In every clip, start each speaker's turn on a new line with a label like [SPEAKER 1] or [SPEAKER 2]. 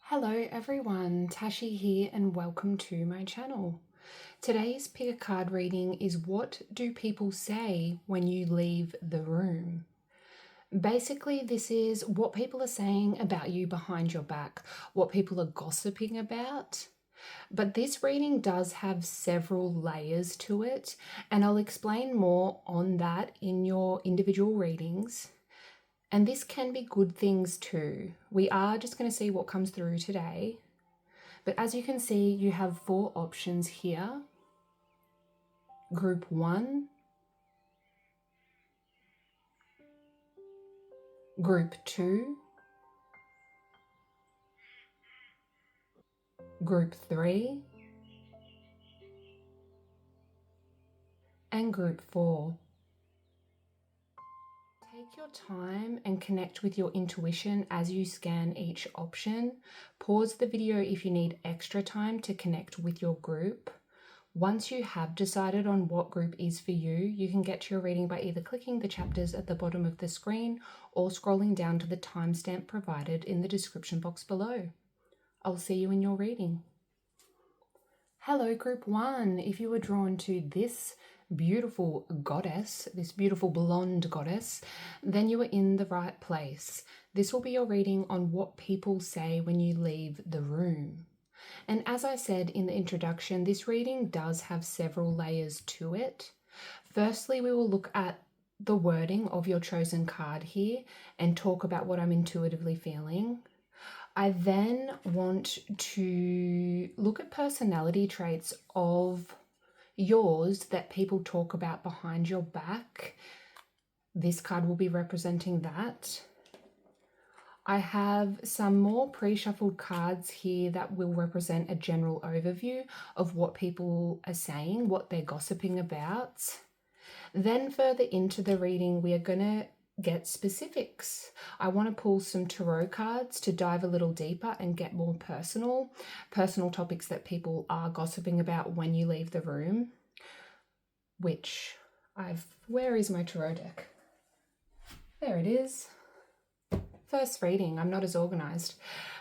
[SPEAKER 1] Hello everyone, Tashi here and welcome to my channel. Today's pick a card reading is what do people say when you leave the room? Basically, this is what people are saying about you behind your back, what people are gossiping about. But this reading does have several layers to it, and I'll explain more on that in your individual readings. And this can be good things too. We are just going to see what comes through today. But as you can see, you have 4 options here. Group 1, Group 2, Group 3, and Group 4. Take your time and connect with your intuition as you scan each option. Pause the video if you need extra time to connect with your group. Once you have decided on what group is for you, you can get to your reading by either clicking the chapters at the bottom of the screen or scrolling down to the timestamp provided in the description box below. I'll see you in your reading. Hello, Group 1. If you were drawn to this beautiful goddess, this beautiful blonde goddess, then you are in the right place. This will be your reading on what people say when you leave the room. And as I said in the introduction, this reading does have several layers to it. Firstly, we will look at the wording of your chosen card here and talk about what I'm intuitively feeling. I then want to look at personality traits of yours that people talk about behind your back. This card will be representing that. I have some more pre-shuffled cards here that will represent a general overview of what people are saying, what they're gossiping about. Then further into the reading, we are going to get specifics. I want to pull some tarot cards to dive a little deeper and get more personal topics that people are gossiping about when you leave the room, where is my tarot deck? There it is. First reading, I'm not as organized.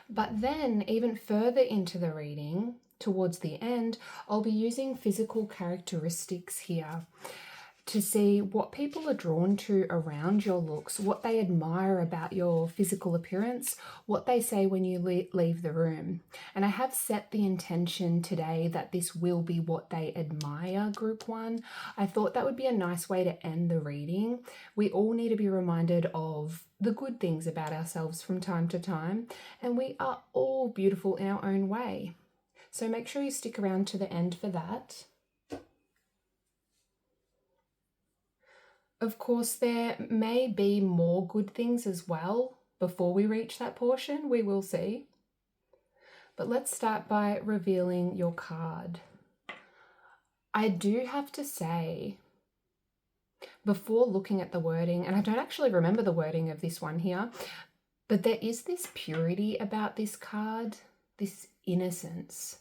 [SPEAKER 1] But then even further into the reading, towards the end, I'll be using physical characteristics here to see what people are drawn to around your looks, what they admire about your physical appearance, what they say when you leave the room. And I have set the intention today that this will be what they admire, Group 1. I thought that would be a nice way to end the reading. We all need to be reminded of the good things about ourselves from time to time, and we are all beautiful in our own way. So make sure you stick around to the end for that. Of course, there may be more good things as well before we reach that portion. We will see. But let's start by revealing your card. I do have to say, before looking at the wording, and I don't actually remember the wording of this one here, but there is this purity about this card, this innocence.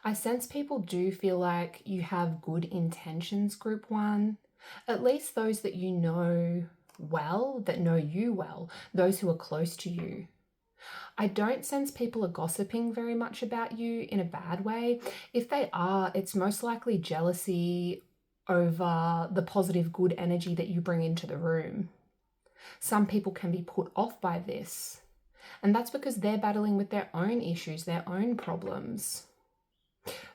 [SPEAKER 1] I sense people do feel like you have good intentions, Group 1. At least those that you know well, that know you well, those who are close to you. I don't sense people are gossiping very much about you in a bad way. If they are, it's most likely jealousy over the positive, good energy that you bring into the room. Some people can be put off by this, and that's because they're battling with their own issues, their own problems.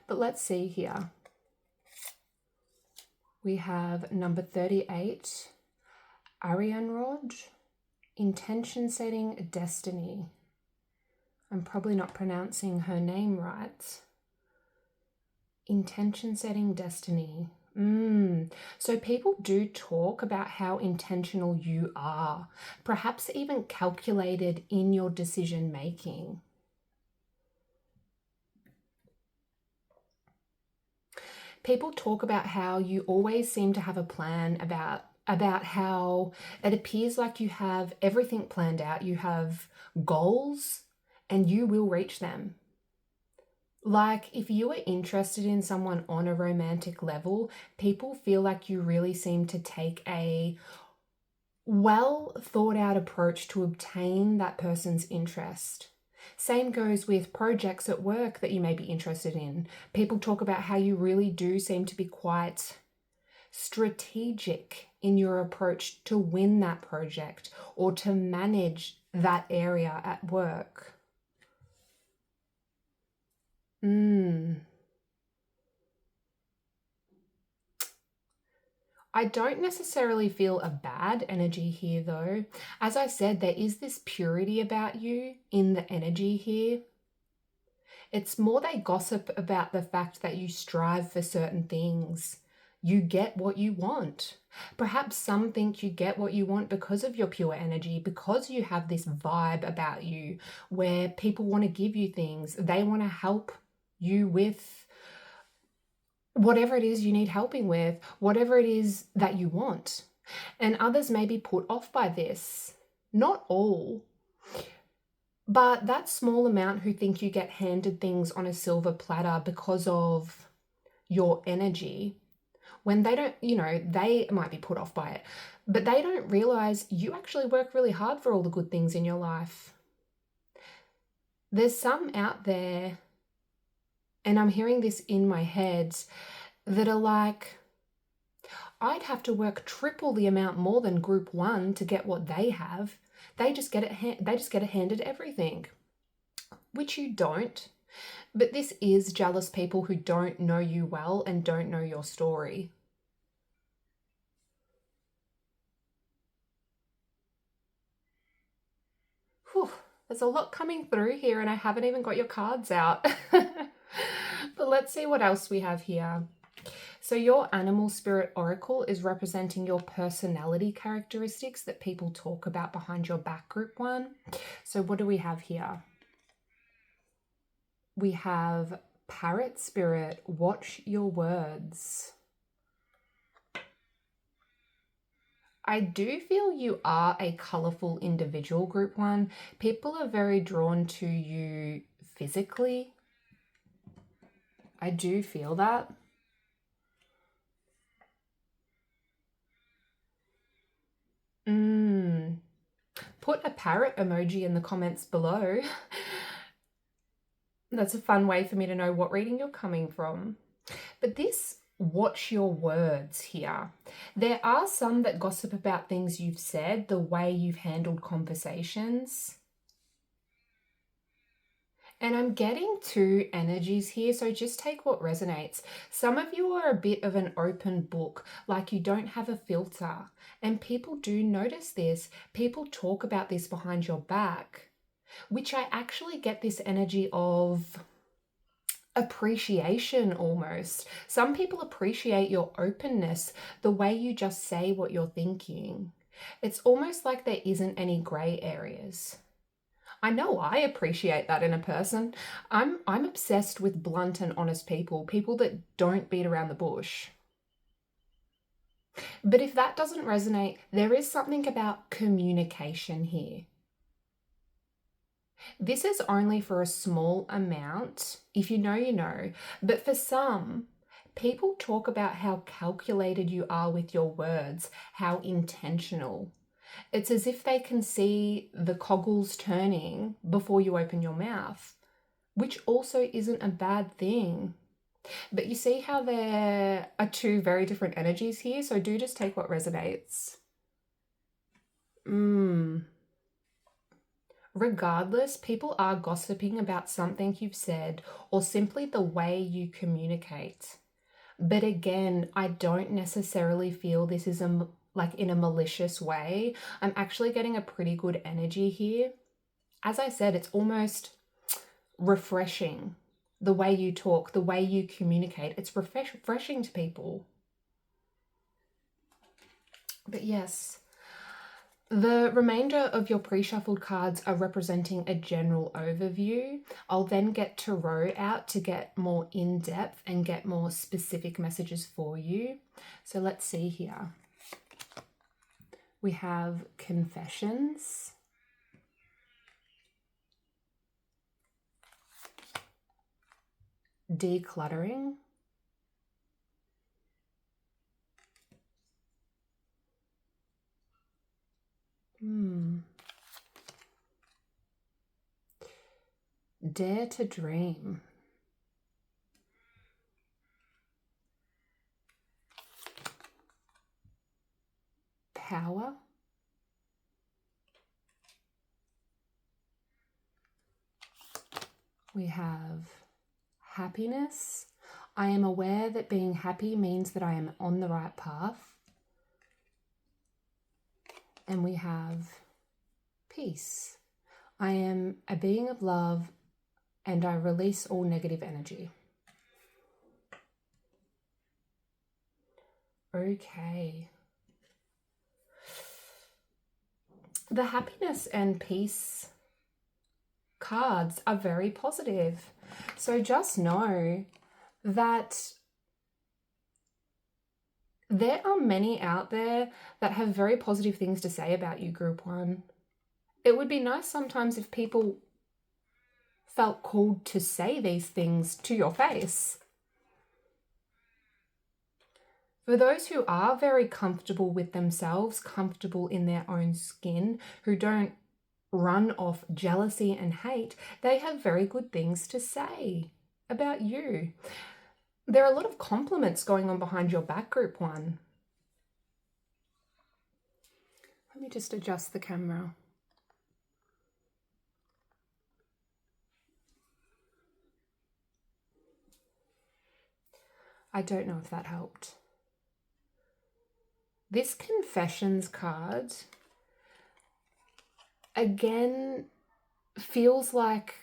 [SPEAKER 1] But let's see here. We have number 38, Arianrod, intention setting destiny. I'm probably not pronouncing her name right. Intention setting destiny. So people do talk about how intentional you are, perhaps even calculated in your decision making. People talk about how you always seem to have a plan about how it appears like you have everything planned out. You have goals and you will reach them. Like if you are interested in someone on a romantic level, people feel like you really seem to take a well thought out approach to obtain that person's interest. Same goes with projects at work that you may be interested in. People talk about how you really do seem to be quite strategic in your approach to win that project or to manage that area at work. I don't necessarily feel a bad energy here though. As I said, there is this purity about you in the energy here. It's more they gossip about the fact that you strive for certain things. You get what you want. Perhaps some think you get what you want because of your pure energy, because you have this vibe about you where people want to give you things. They want to help you with whatever it is you need helping with, whatever it is that you want. And others may be put off by this. Not all, but that small amount who think you get handed things on a silver platter because of your energy, when they don't, they might be put off by it, but they don't realize you actually work really hard for all the good things in your life. There's some out there, and I'm hearing this in my head, that are like, I'd have to work triple the amount more than group one to get what they have. They just get it handed everything, which you don't. But this is jealous people who don't know you well and don't know your story. Whew, there's a lot coming through here and I haven't even got your cards out. But let's see what else we have here. So your animal spirit oracle is representing your personality characteristics that people talk about behind your back, group one. So what do we have here? We have parrot spirit, watch your words. I do feel you are a colourful individual, group one. People are very drawn to you physically. I do feel that. Put a parrot emoji in the comments below. That's a fun way for me to know what reading you're coming from. But this watch your words here. There are some that gossip about things you've said, the way you've handled conversations. And I'm getting two energies here, so just take what resonates. Some of you are a bit of an open book, like you don't have a filter. And people do notice this. People talk about this behind your back, which I actually get this energy of appreciation almost. Some people appreciate your openness, the way you just say what you're thinking. It's almost like there isn't any grey areas. I know I appreciate that in a person. I'm obsessed with blunt and honest people that don't beat around the bush. But if that doesn't resonate, there is something about communication here. This is only for a small amount. If you know, you know. But for some, people talk about how calculated you are with your words, how intentional. It's as if they can see the coggles turning before you open your mouth, which also isn't a bad thing. But you see how there are two very different energies here, so do just take what resonates. Regardless, people are gossiping about something you've said or simply the way you communicate. But again, I don't necessarily feel this is like in a malicious way. I'm actually getting a pretty good energy here. As I said, it's almost refreshing. The way you talk, the way you communicate, it's refreshing to people. But yes, the remainder of your pre-shuffled cards are representing a general overview. I'll then get Tarot out to get more in-depth and get more specific messages for you. So let's see here. We have confessions, decluttering, Dare to dream. Power. We have happiness. I am aware that being happy means that I am on the right path. And we have peace. I am a being of love and I release all negative energy. Okay. The happiness and peace cards are very positive. So just know that there are many out there that have very positive things to say about you, Group 1. It would be nice sometimes if people felt called to say these things to your face. For those who are very comfortable with themselves, comfortable in their own skin, who don't run off jealousy and hate, they have very good things to say about you. There are a lot of compliments going on behind your back, Group 1. Let me just adjust the camera. I don't know if that helped. This confessions card, again, feels like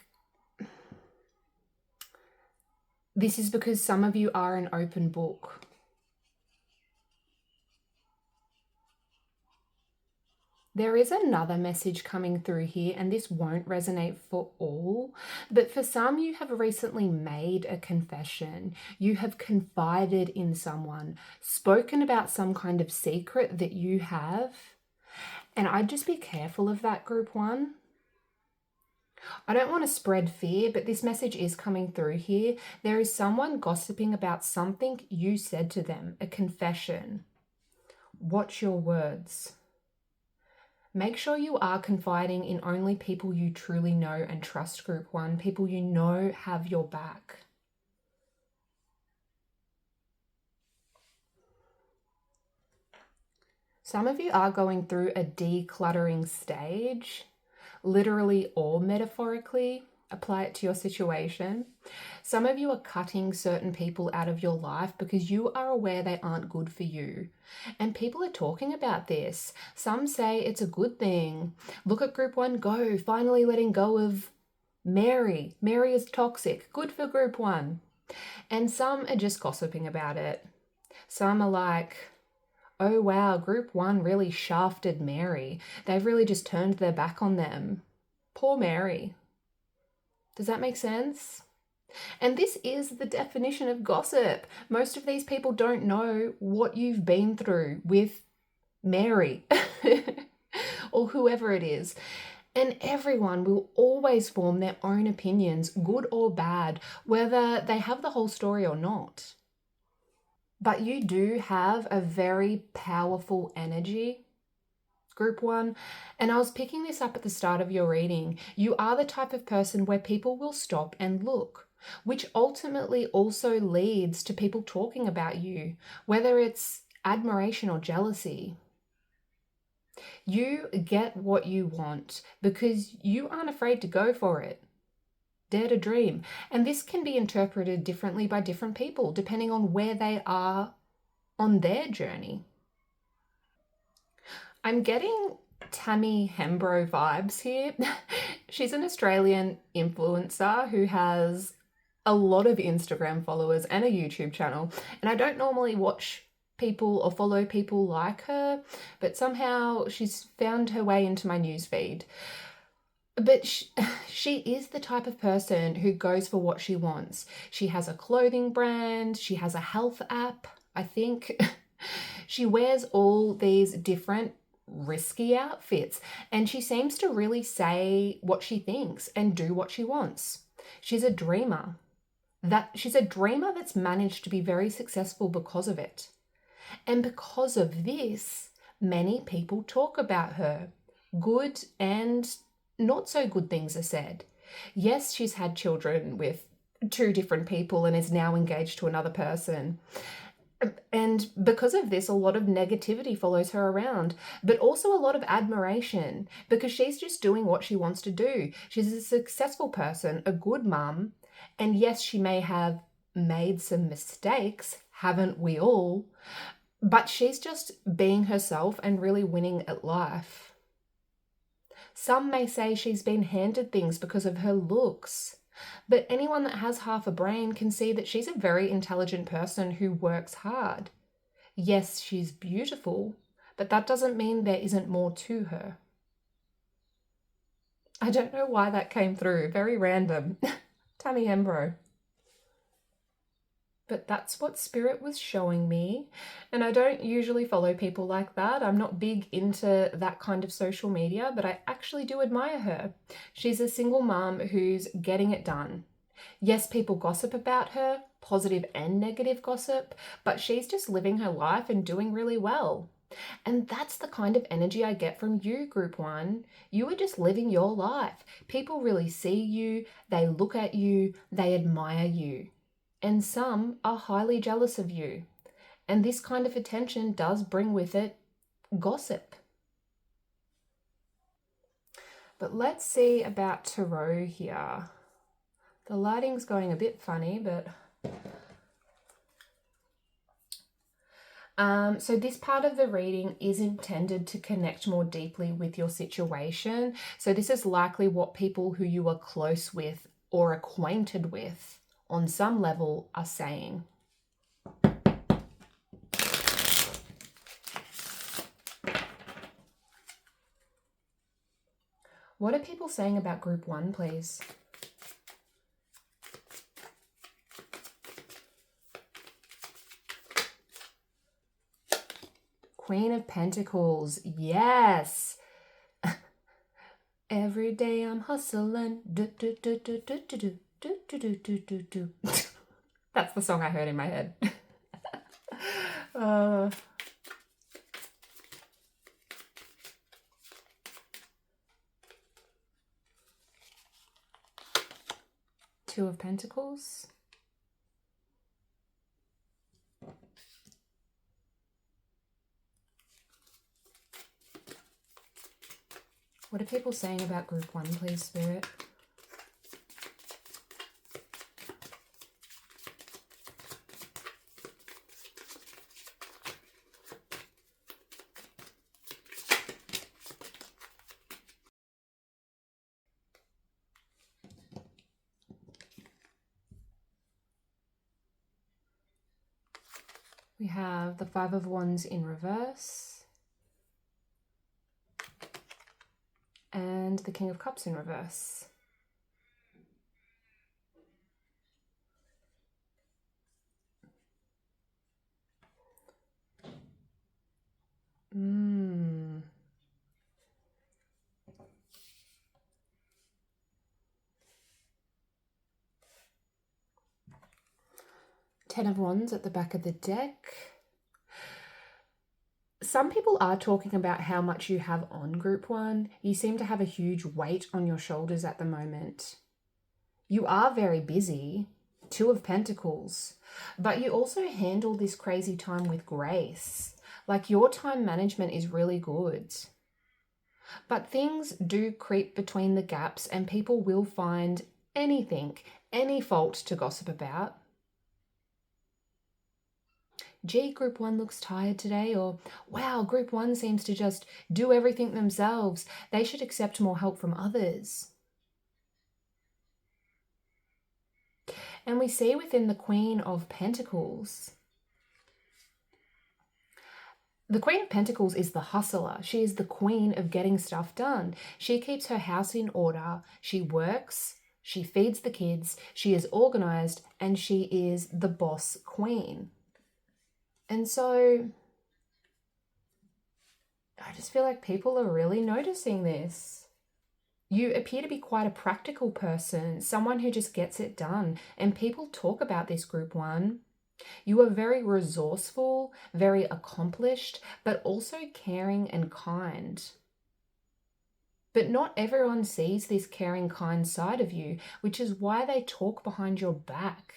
[SPEAKER 1] this is because some of you are an open book. There is another message coming through here, and this won't resonate for all, but for some, you have recently made a confession. You have confided in someone, spoken about some kind of secret that you have, and I'd just be careful of that, Group 1. I don't want to spread fear, but this message is coming through here. There is someone gossiping about something you said to them, a confession. Watch your words. Make sure you are confiding in only people you truly know and trust, Group 1, people you know have your back. Some of you are going through a decluttering stage, literally or metaphorically. Apply it to your situation. Some of you are cutting certain people out of your life because you are aware they aren't good for you. And people are talking about this. Some say it's a good thing. Look at Group 1, go, finally letting go of Mary. Mary is toxic, good for Group 1. And some are just gossiping about it. Some are like, oh wow, Group 1 really shafted Mary. They've really just turned their back on them. Poor Mary. Does that make sense? And this is the definition of gossip. Most of these people don't know what you've been through with Mary or whoever it is. And everyone will always form their own opinions, good or bad, whether they have the whole story or not. But you do have a very powerful energy, Group 1, and I was picking this up at the start of your reading. You are the type of person where people will stop and look, which ultimately also leads to people talking about you, whether it's admiration or jealousy. You get what you want because you aren't afraid to go for it. Dare to dream. And this can be interpreted differently by different people, depending on where they are on their journey. I'm getting Tammy Hembro vibes here. She's an Australian influencer who has a lot of Instagram followers and a YouTube channel. And I don't normally watch people or follow people like her, but somehow she's found her way into my newsfeed. But she is the type of person who goes for what she wants. She has a clothing brand. She has a health app, I think. She wears all these different risky outfits, and she seems to really say what she thinks and do what she wants. She's a dreamer. She's a dreamer that's managed to be very successful because of it. And because of this, many people talk about her. Good and not so good things are said. Yes, she's had children with 2 different people and is now engaged to another person. And because of this, a lot of negativity follows her around, but also a lot of admiration because she's just doing what she wants to do. She's a successful person, a good mum, and yes, she may have made some mistakes, haven't we all? But she's just being herself and really winning at life. Some may say she's been handed things because of her looks. But anyone that has half a brain can see that she's a very intelligent person who works hard. Yes, she's beautiful, but that doesn't mean there isn't more to her. I don't know why that came through. Very random. Tammy Hembro. But that's what Spirit was showing me. And I don't usually follow people like that. I'm not big into that kind of social media, but I actually do admire her. She's a single mum who's getting it done. Yes, people gossip about her, positive and negative gossip, but she's just living her life and doing really well. And that's the kind of energy I get from you, Group 1. You are just living your life. People really see you, they look at you, they admire you. And some are highly jealous of you. And this kind of attention does bring with it gossip. But let's see about Tarot here. The lighting's going a bit funny, but... So this part of the reading is intended to connect more deeply with your situation. So this is likely what people who you are close with or acquainted with on some level are saying. What are people saying about Group 1, please? Queen of Pentacles, yes. Every day I'm hustling. That's the song I heard in my head. Two of Pentacles. What are people saying about Group 1, please, Spirit? We have the Five of Wands in reverse and the King of Cups in reverse. Ten of Wands at the back of the deck. Some people are talking about how much you have on Group 1. You seem to have a huge weight on your shoulders at the moment. You are very busy, Two of Pentacles, but you also handle this crazy time with grace. Like your time management is really good. But things do creep between the gaps and people will find anything, any fault to gossip about. Gee, Group 1 looks tired today, or wow, Group 1 seems to just do everything themselves. They should accept more help from others. And we see within the Queen of Pentacles, the Queen of Pentacles is the hustler. She is the queen of getting stuff done. She keeps her house in order. She works, she feeds the kids, she is organized, and she is the boss queen. And so I just feel like people are really noticing this. You appear to be quite a practical person, someone who just gets it done. And people talk about this, Group 1. You are very resourceful, very accomplished, but also caring and kind. But not everyone sees this caring, kind side of you, which is why they talk behind your back.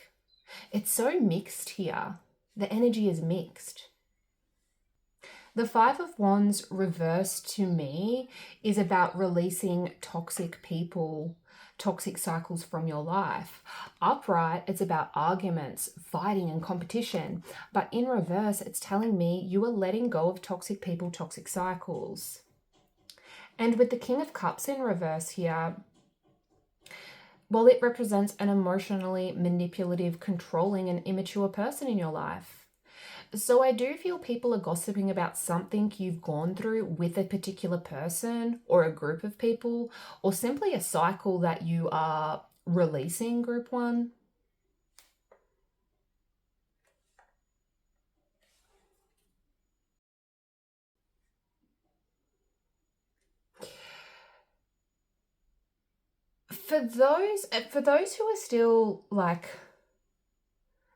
[SPEAKER 1] It's so mixed here. The energy is mixed. The Five of Wands reversed to me is about releasing toxic people, toxic cycles from your life. Upright, it's about arguments, fighting and competition. But in reverse, it's telling me you are letting go of toxic people, toxic cycles. And with the King of Cups in reverse here, well, it represents an emotionally manipulative, controlling and immature person in your life. So I do feel people are gossiping about something you've gone through with a particular person or a group of people, or simply a cycle that you are releasing, group one. For those who are still like,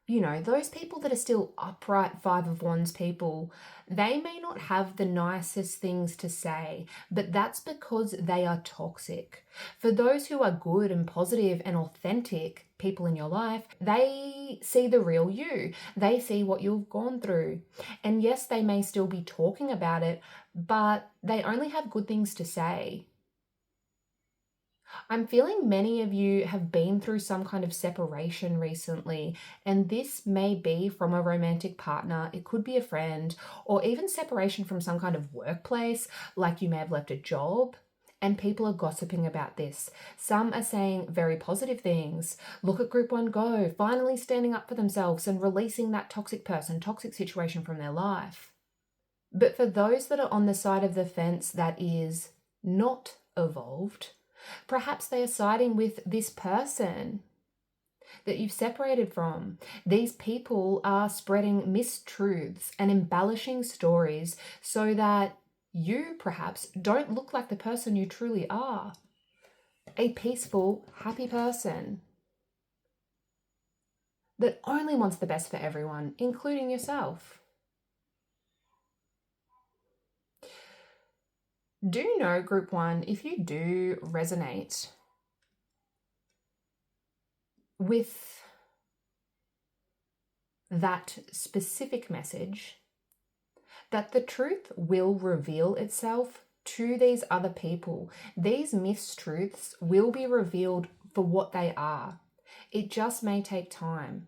[SPEAKER 1] you know, those people that are still upright Five of Wands people, they may not have the nicest things to say, but that's because they are toxic. For those who are good and positive and authentic people in your life, they see the real you. They see what you've gone through. And yes, they may still be talking about it, but they only have good things to say. I'm feeling many of you have been through some kind of separation recently, and this may be from a romantic partner, it could be a friend, or even separation from some kind of workplace, like you may have left a job, and people are gossiping about this. Some are saying very positive things. Look at group one go, finally standing up for themselves and releasing that toxic person, toxic situation from their life. But for those that are on the side of the fence that is not evolved, perhaps they are siding with this person that you've separated from. These people are spreading mistruths and embellishing stories so that you perhaps don't look like the person you truly are. A peaceful, happy person that only wants the best for everyone, including yourself. Do know, group one, if you do resonate with that specific message, that the truth will reveal itself to these other people. These mistruths will be revealed for what they are. It just may take time.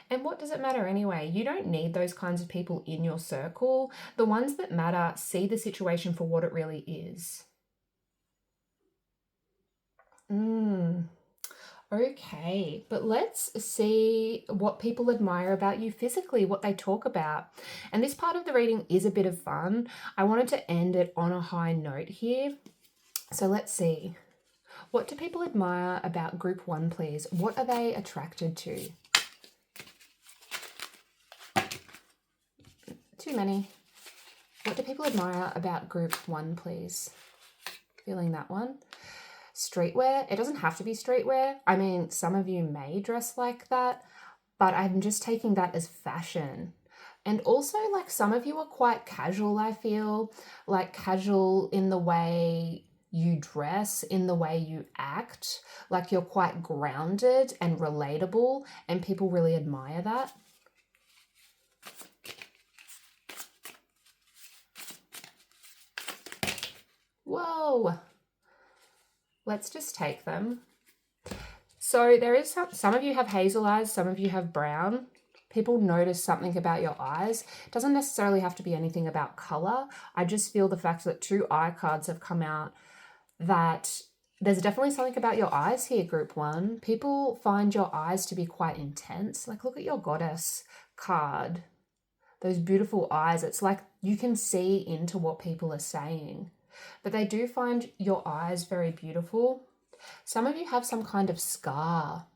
[SPEAKER 1] And what does it matter anyway? You don't need those kinds of people in your circle. The ones that matter see the situation for what it really is. Okay, but let's see what people admire about you physically, what they talk about. And this part of the reading is a bit of fun. I wanted to end it on a high note here. So let's see. What do people admire about group one, please? What are they attracted to? Too many. What do people admire about group one, please? Feeling that one. Streetwear. It doesn't have to be streetwear. I mean, some of you may dress like that, but I'm just taking that as fashion. And also, like, some of you are quite casual, I feel. Like, casual in the way you dress, in the way you act. Like, you're quite grounded and relatable, and people really admire that. Whoa! Let's just take them. So there is some of you have hazel eyes, some of you have brown. People notice something about your eyes. It doesn't necessarily have to be anything about color. I just feel the fact that 2 eye cards have come out, that there's definitely something about your eyes here, group one. People find your eyes to be quite intense. Like, look at your goddess card. Those beautiful eyes. It's like you can see into what people are saying. But they do find your eyes very beautiful. Some of you have some kind of scar,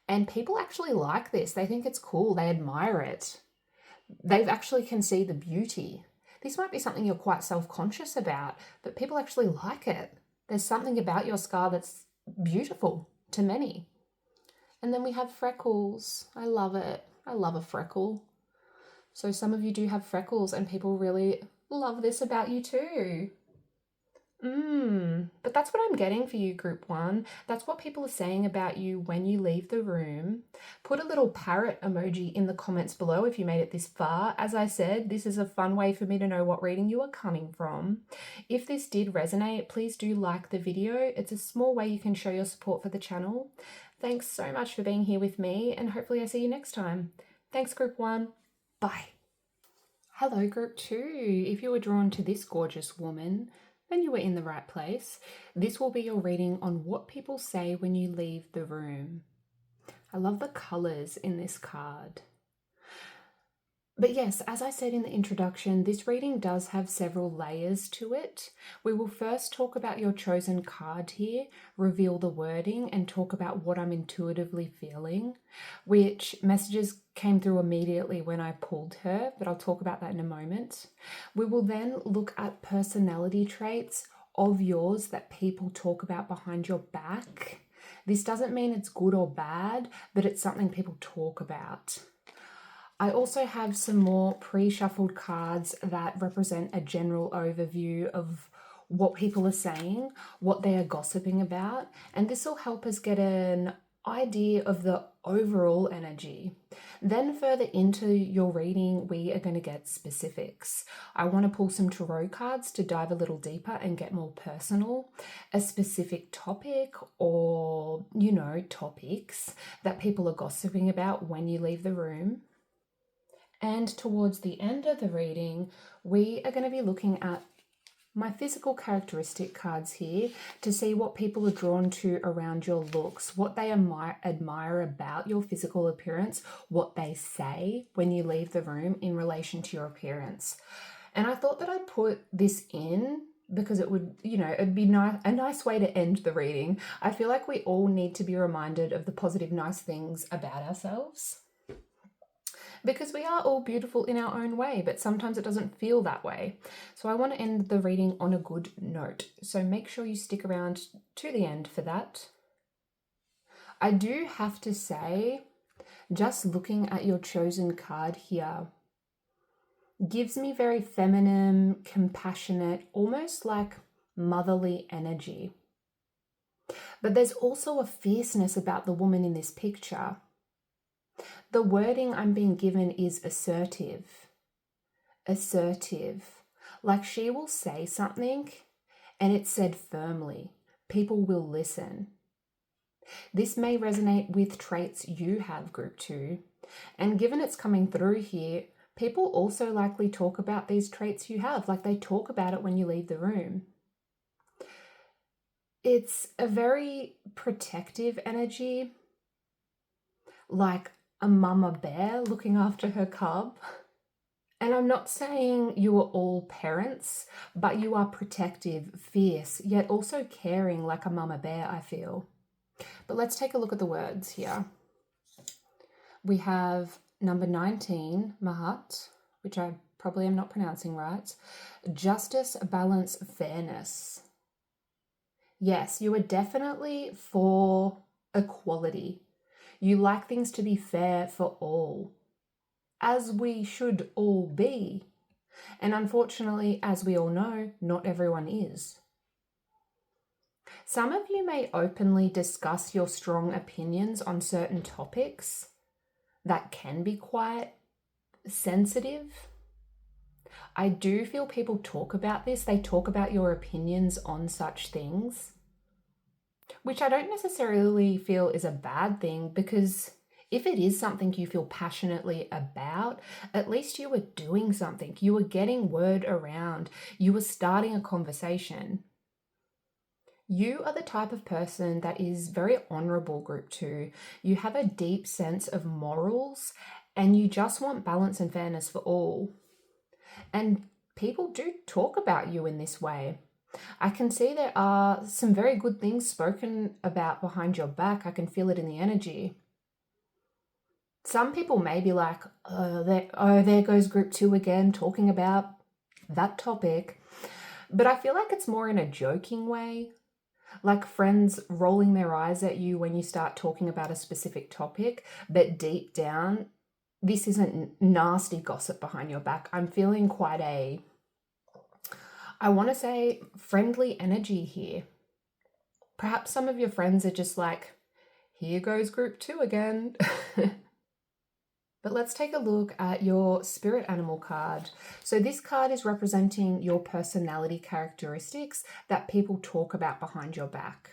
[SPEAKER 1] and people actually like this. They think it's cool. They admire it. They actually can see the beauty. This might be something you're quite self-conscious about, but people actually like it. There's something about your scar that's beautiful to many. And then we have freckles. I love it. I love a freckle. So some of you do have freckles, and people really love this about you too. But that's what I'm getting for you, group one. That's what people are saying about you when you leave the room. Put a little parrot emoji in the comments below if you made it this far. As I said, this is a fun way for me to know what reading you are coming from. If this did resonate, please do like the video. It's a small way you can show your support for the channel. Thanks so much for being here with me, and hopefully I see you next time. Thanks, group one. Bye. Hello, group two. If you were drawn to this gorgeous woman, then you were in the right place. This will be your reading on what people say when you leave the room. I love the colors in this card. But yes, as I said in the introduction, this reading does have several layers to it. We will first talk about your chosen card here, reveal the wording, and talk about what I'm intuitively feeling, which messages came through immediately when I pulled her, but I'll talk about that in a moment. We will then look at personality traits of yours that people talk about behind your back. This doesn't mean it's good or bad, but it's something people talk about. I also have some more pre-shuffled cards that represent a general overview of what people are saying, what they are gossiping about, and this will help us get an idea of the overall energy. Then further into your reading, we are going to get specifics. I want to pull some tarot cards to dive a little deeper and get more personal, a specific topic or, topics that people are gossiping about when you leave the room. And towards the end of the reading, we are going to be looking at my physical characteristic cards here to see what people are drawn to around your looks, what they admire about your physical appearance, what they say when you leave the room in relation to your appearance. And I thought that I'd put this in because it would, it'd be a nice way to end the reading. I feel like we all need to be reminded of the positive, nice things about ourselves. Because we are all beautiful in our own way, but sometimes it doesn't feel that way. So I want to end the reading on a good note. So make sure you stick around to the end for that. I do have to say, just looking at your chosen card here gives me very feminine, compassionate, almost like motherly energy. But there's also a fierceness about the woman in this picture. The wording I'm being given is assertive. Assertive. Like she will say something and it's said firmly. People will listen. This may resonate with traits you have, group two. And given it's coming through here, people also likely talk about these traits you have. Like they talk about it when you leave the room. It's a very protective energy. Like a mama bear looking after her cub. And I'm not saying you are all parents, but you are protective, fierce, yet also caring like a mama bear, I feel. But let's take a look at the words here. We have number 19, Mahat, which I probably am not pronouncing right. Justice, balance, fairness. Yes, you are definitely for equality. You like things to be fair for all, as we should all be. And unfortunately, as we all know, not everyone is. Some of you may openly discuss your strong opinions on certain topics that can be quite sensitive. I do feel people talk about this. They talk about your opinions on such things, which I don't necessarily feel is a bad thing, because if it is something you feel passionately about, at least you are doing something. You are getting word around. You are starting a conversation. You are the type of person that is very honorable, group two. You have a deep sense of morals and you just want balance and fairness for all. And people do talk about you in this way. I can see there are some very good things spoken about behind your back. I can feel it in the energy. Some people may be like, there goes group two again, talking about that topic. But I feel like it's more in a joking way, like friends rolling their eyes at you when you start talking about a specific topic, but deep down, this isn't nasty gossip behind your back. I'm feeling quite a I want to say friendly energy here. Perhaps some of your friends are just like, here goes group 2 again. But let's take a look at your spirit animal card. So this card is representing your personality characteristics that people talk about behind your back.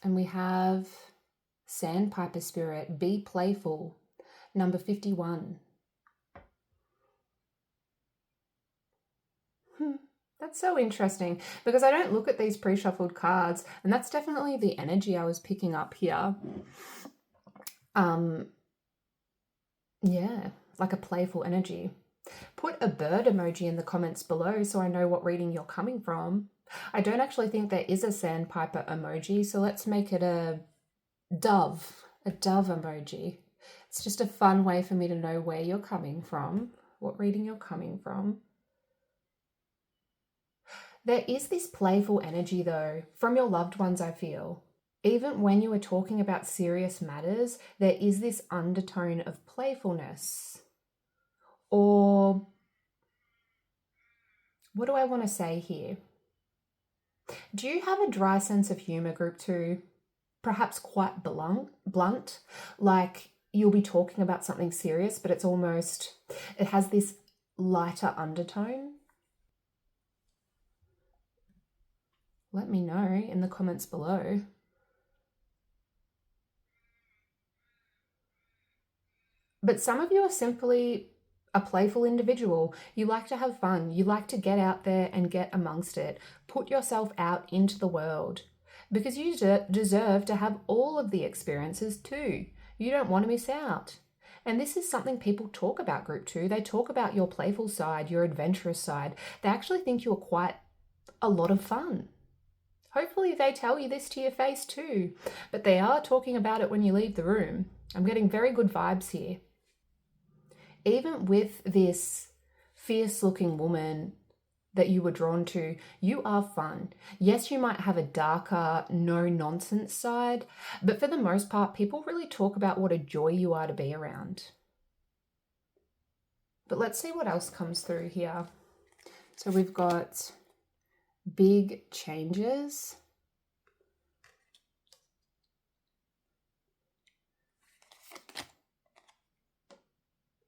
[SPEAKER 1] And we have Sandpiper Spirit, be playful, number 51. That's so interesting because I don't look at these pre-shuffled cards, and that's definitely the energy I was picking up here. Yeah, like a playful energy. Put a bird emoji in the comments below so I know what reading you're coming from. I don't actually think there is a sandpiper emoji, so let's make it a dove emoji. It's just a fun way for me to know where you're coming from, what reading you're coming from. There is this playful energy though, from your loved ones, I feel. Even when you are talking about serious matters, there is this undertone of playfulness. Or, what do I want to say here? Do you have a dry sense of humour, group 2? Perhaps quite blunt, like you'll be talking about something serious, but it has this lighter undertone. Let me know in the comments below. But some of you are simply a playful individual. You like to have fun. You like to get out there and get amongst it. Put yourself out into the world because you deserve to have all of the experiences too. You don't want to miss out. And this is something people talk about, group 2. They talk about your playful side, your adventurous side. They actually think you're quite a lot of fun. Hopefully they tell you this to your face too, but they are talking about it when you leave the room. I'm getting very good vibes here. Even with this fierce looking woman that you were drawn to, you are fun. Yes, you might have a darker, no nonsense side, but for the most part, people really talk about what a joy you are to be around. But let's see what else comes through here. So we've got big changes.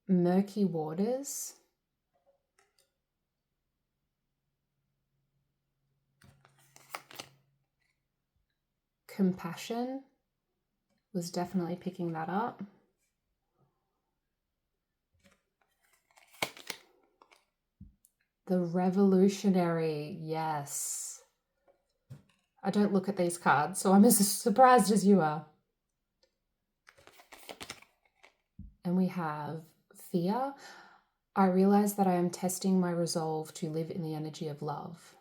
[SPEAKER 1] Murky waters. Compassion was definitely picking that up. The revolutionary, yes. I don't look at these cards, so I'm as surprised as you are. And we have fear. I realize that I am testing my resolve to live in the energy of love.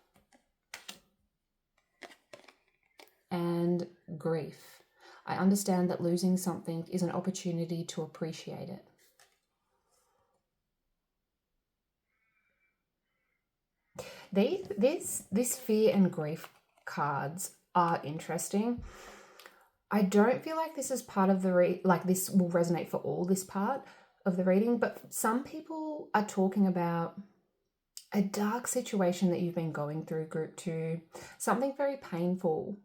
[SPEAKER 1] And grief. I understand that losing something is an opportunity to appreciate it. This fear and grief cards are interesting. I don't feel like this is part of the this will resonate for all this part of the reading, but some people are talking about a dark situation that you've been going through, group 2, something very painful.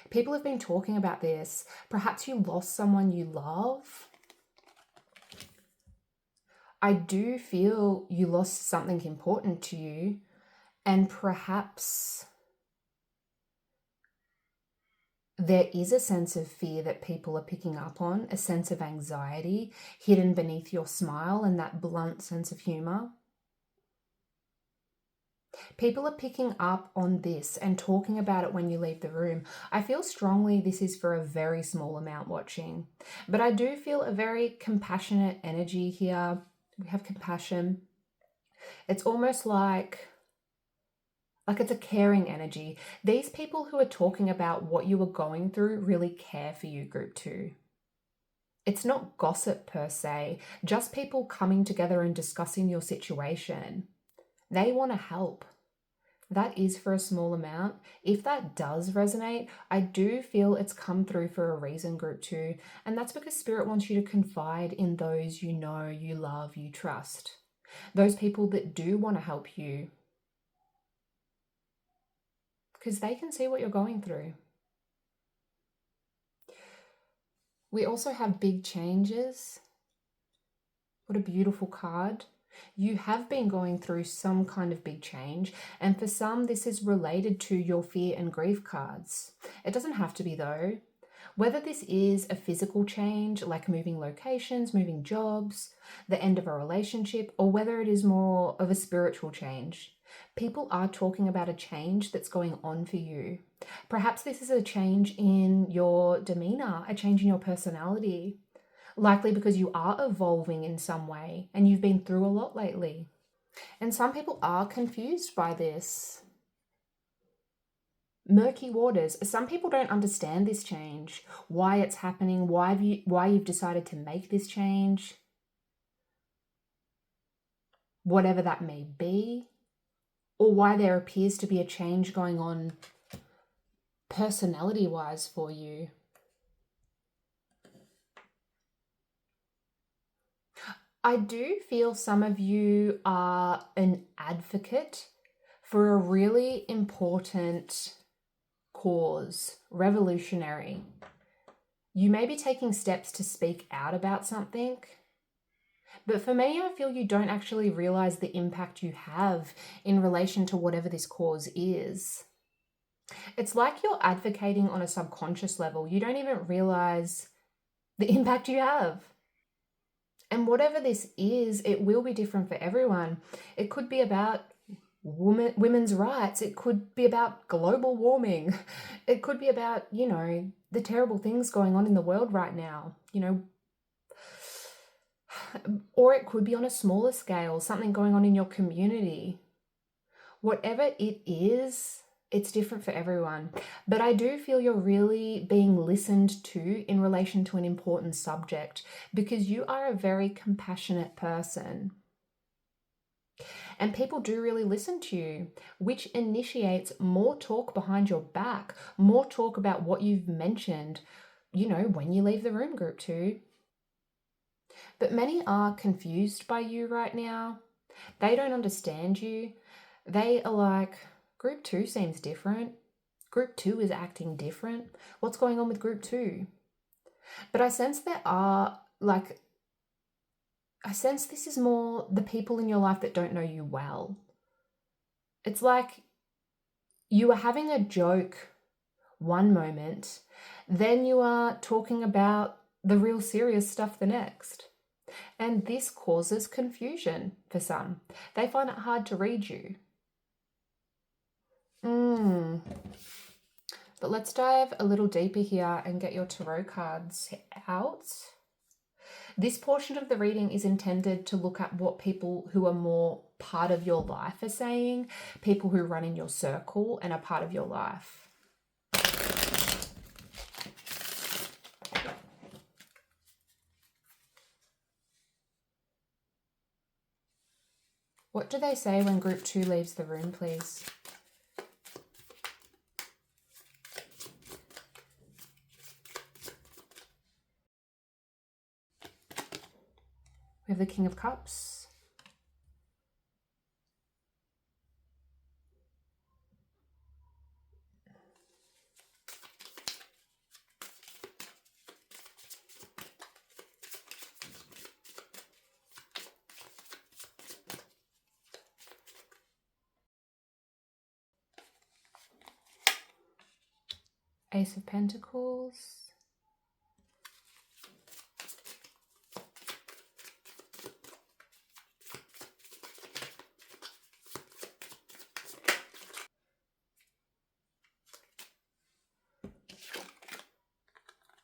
[SPEAKER 1] People have been talking about this. Perhaps you lost someone you love. I do feel you lost something important to you, and perhaps there is a sense of fear that people are picking up on, a sense of anxiety hidden beneath your smile and that blunt sense of humor. People are picking up on this and talking about it when you leave the room. I feel strongly this is for a very small amount watching, but I do feel a very compassionate energy here. We have compassion. It's almost like it's a caring energy. These people who are talking about what you are going through really care for you, group 2. It's not gossip per se, just people coming together and discussing your situation. They want to help. That is for a small amount. If that does resonate, I do feel it's come through for a reason, group 2, and that's because Spirit wants you to confide in those you know, you love, you trust. Those people that do want to help you. because they can see what you're going through. We also have big changes. What a beautiful card. You have been going through some kind of big change, and for some, this is related to your fear and grief cards. It doesn't have to be though. Whether this is a physical change, like moving locations, moving jobs, the end of a relationship, or whether it is more of a spiritual change, people are talking about a change that's going on for you. Perhaps this is a change in your demeanor, a change in your personality, likely because you are evolving in some way and you've been through a lot lately. And some people are confused by this. Murky waters. Some people don't understand this change, why it's happening, why you've decided to make this change, whatever that may be, or why there appears to be a change going on personality-wise for you. I do feel some of you are an advocate for a really important cause, revolutionary. You may be taking steps to speak out about something, but for many, I feel you don't actually realize the impact you have in relation to whatever this cause is. It's like you're advocating on a subconscious level. You don't even realize the impact you have. And whatever this is, it will be different for everyone. It could be about women's rights. It could be about global warming. It could be about, the terrible things going on in the world right now, or it could be on a smaller scale, something going on in your community. Whatever it is, it's different for everyone. But I do feel you're really being listened to in relation to an important subject because you are a very compassionate person. And people do really listen to you, which initiates more talk behind your back, more talk about what you've mentioned, when you leave the room, group 2. But many are confused by you right now. They don't understand you. They are like, group 2 seems different. Group 2 is acting different. What's going on with group 2? But I sense this is more the people in your life that don't know you well. It's like you are having a joke one moment, then you are talking about the real serious stuff the next. And this causes confusion for some. They find it hard to read you. But let's dive a little deeper here and get your tarot cards out. This portion of the reading is intended to look at what people who are more part of your life are saying, people who run in your circle and are part of your life. What do they say when group 2 leaves the room, please? We have the King of Cups. Ace of Pentacles.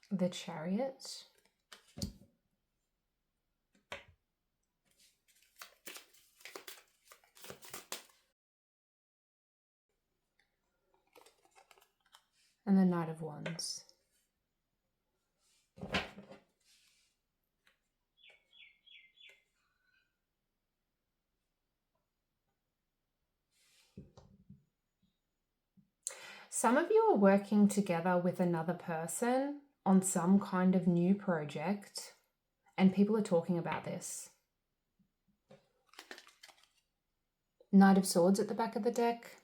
[SPEAKER 1] The Chariot. And the Knight of Wands. Some of you are working together with another person on some kind of new project, and people are talking about this. Knight of Swords at the back of the deck.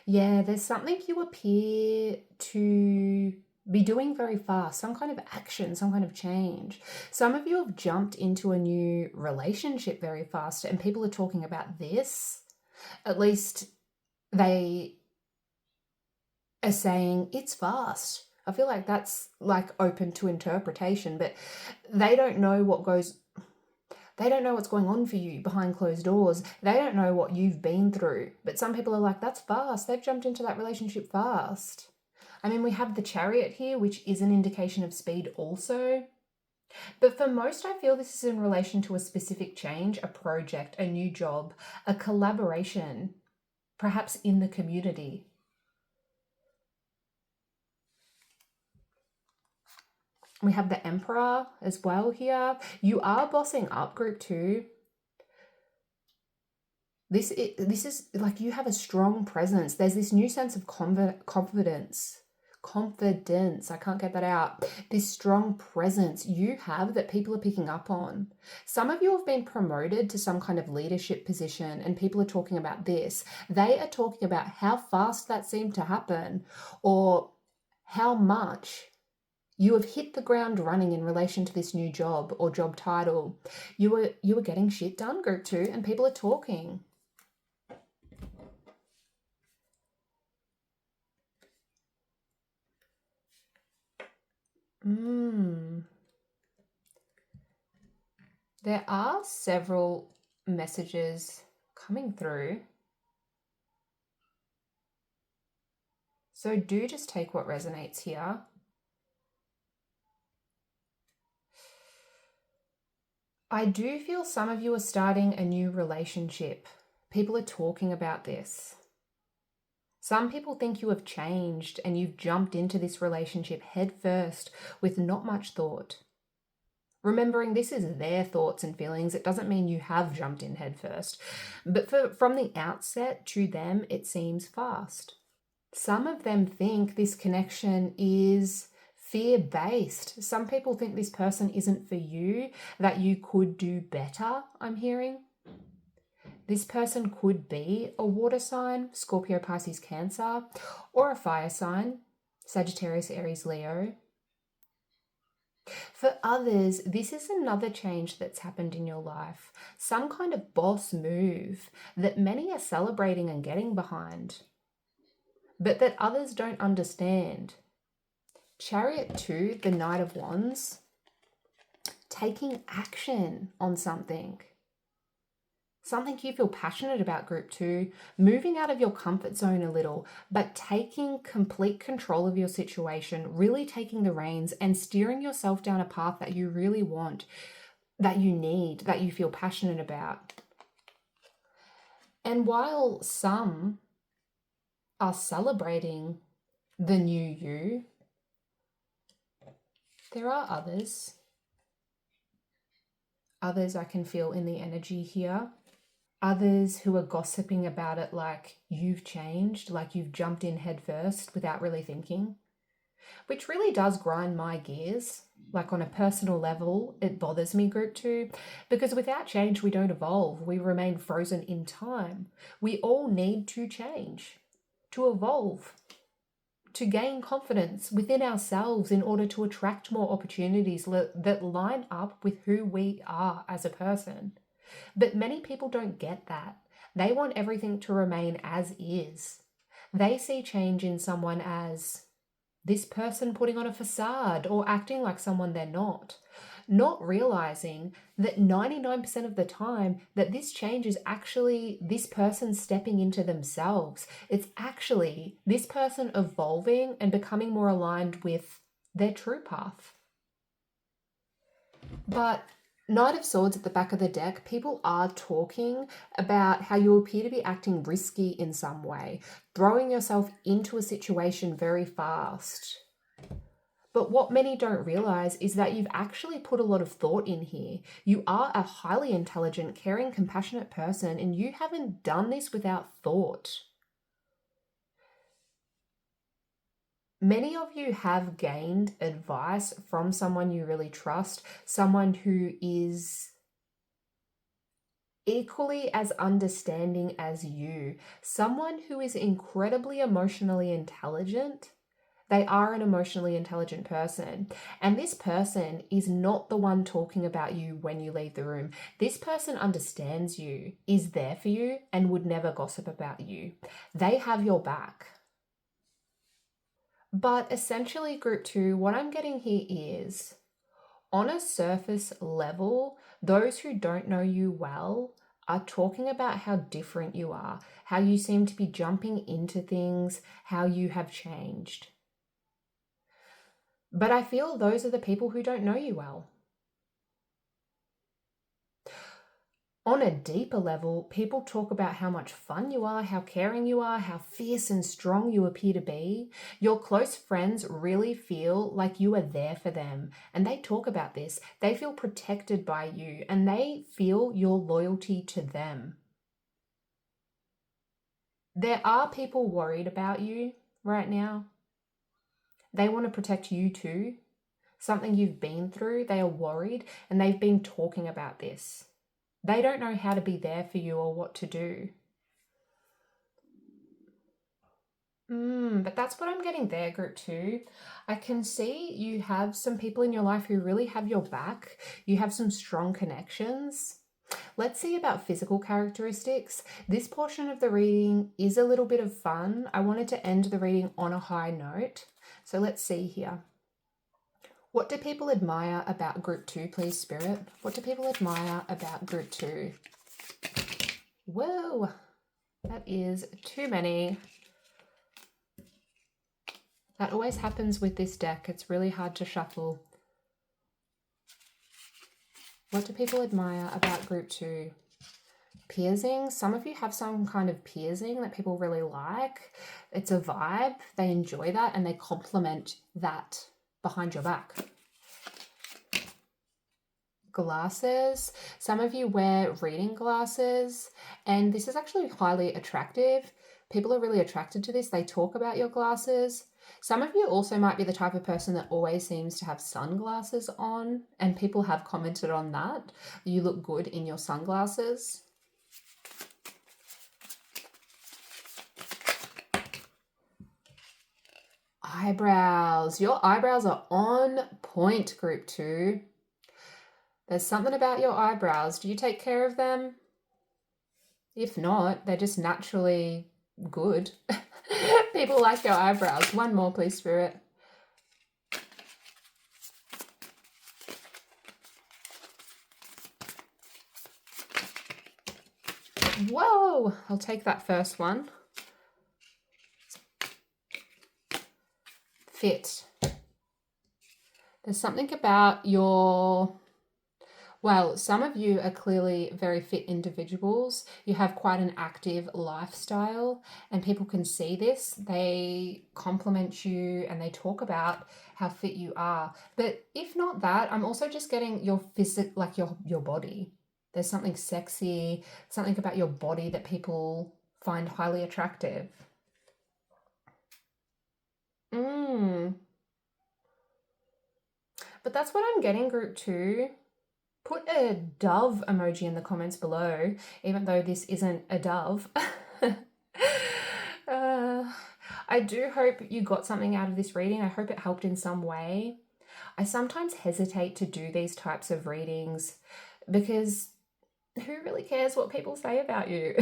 [SPEAKER 1] Yeah, there's something you appear to be doing very fast, some kind of action, some kind of change. Some of you have jumped into a new relationship very fast, and people are talking about this. At least they are saying it's fast. I feel like that's like open to interpretation, but they don't know what's going on for you behind closed doors. They don't know what you've been through. But some people are like, that's fast. They've jumped into that relationship fast. I mean, we have the Chariot here, which is an indication of speed also. But for most, I feel this is in relation to a specific change, a project, a new job, a collaboration, perhaps in the community. We have the Emperor as well here. You are bossing up, group 2. This is like you have a strong presence. There's this new sense of confidence. I can't get that out. This strong presence you have that people are picking up on. Some of you have been promoted to some kind of leadership position, and people are talking about this. They are talking about how fast that seemed to happen, or how much you have hit the ground running in relation to this new job or job title. You were getting shit done, group 2, and people are talking. There are several messages coming through. So do just take what resonates here. I do feel some of you are starting a new relationship. People are talking about this. Some people think you have changed and you've jumped into this relationship head first with not much thought. Remembering this is their thoughts and feelings, it doesn't mean you have jumped in head first. But from the outset, to them, it seems fast. Some of them think this connection is fear-based. Some people think this person isn't for you, that you could do better, I'm hearing. This person could be a water sign, Scorpio, Pisces, Cancer, or a fire sign, Sagittarius, Aries, Leo. For others, this is another change that's happened in your life, some kind of boss move that many are celebrating and getting behind, but that others don't understand. Chariot 2, the Knight of Wands, taking action on something you feel passionate about, group 2, moving out of your comfort zone a little, but taking complete control of your situation, really taking the reins and steering yourself down a path that you really want, that you need, that you feel passionate about. And while some are celebrating the new you, there are others I can feel in the energy here. Others who are gossiping about it like you've changed, like you've jumped in head first without really thinking, which really does grind my gears. Like on a personal level, it bothers me, group 2, because without change, we don't evolve. We remain frozen in time. We all need to change, to evolve, to gain confidence within ourselves in order to attract more opportunities that line up with who we are as a person. But many people don't get that. They want everything to remain as is. They see change in someone as this person putting on a facade or acting like someone they're not realizing that 99% of the time that this change is actually this person stepping into themselves. It's actually this person evolving and becoming more aligned with their true path. But Knight of Swords at the back of the deck, people are talking about how you appear to be acting risky in some way, throwing yourself into a situation very fast. But what many don't realize is that you've actually put a lot of thought in here. You are a highly intelligent, caring, compassionate person, and you haven't done this without thought. Many of you have gained advice from someone you really trust, someone who is equally as understanding as you, someone who is incredibly emotionally intelligent. They are an emotionally intelligent person, and this person is not the one talking about you when you leave the room. This person understands you, is there for you, and would never gossip about you. They have your back. But essentially, group 2, what I'm getting here is, on a surface level, those who don't know you well are talking about how different you are, how you seem to be jumping into things, how you have changed. But I feel those are the people who don't know you well. On a deeper level, people talk about how much fun you are, how caring you are, how fierce and strong you appear to be. Your close friends really feel like you are there for them, and they talk about this. They feel protected by you, and they feel your loyalty to them. There are people worried about you right now. They want to protect you too. Something you've been through, they are worried, and they've been talking about this. They don't know how to be there for you or what to do. But that's what I'm getting there, group 2. I can see you have some people in your life who really have your back. You have some strong connections. Let's see about physical characteristics. This portion of the reading is a little bit of fun. I wanted to end the reading on a high note. So let's see here. What do people admire about group 2, please, Spirit? What do people admire about group 2? Whoa, that is too many. That always happens with this deck. It's really hard to shuffle. What do people admire about group 2? Piercing. Some of you have some kind of piercing that people really like. It's a vibe. They enjoy that and they compliment that behind your back. Glasses. Some of you wear reading glasses, and this is actually highly attractive. People are really attracted to this. They talk about your glasses. Some of you also might be the type of person that always seems to have sunglasses on, and people have commented on that. You look good in your sunglasses. Eyebrows. Your eyebrows are on point, group 2. There's something about your eyebrows. Do you take care of them? If not, they're just naturally good. People like your eyebrows. One more, please, Spirit. Whoa! I'll take that first one. Fit. There's something about your... Well, some of you are clearly very fit individuals. You have quite an active lifestyle, and people can see this. They compliment you and they talk about how fit you are. But if not that, I'm also just getting your like your body. There's something sexy, something about your body that people find highly attractive. But that's what I'm getting, group 2. Put a dove emoji in the comments below, even though this isn't a dove. I do hope you got something out of this reading. I hope it helped in some way. I sometimes hesitate to do these types of readings because who really cares what people say about you?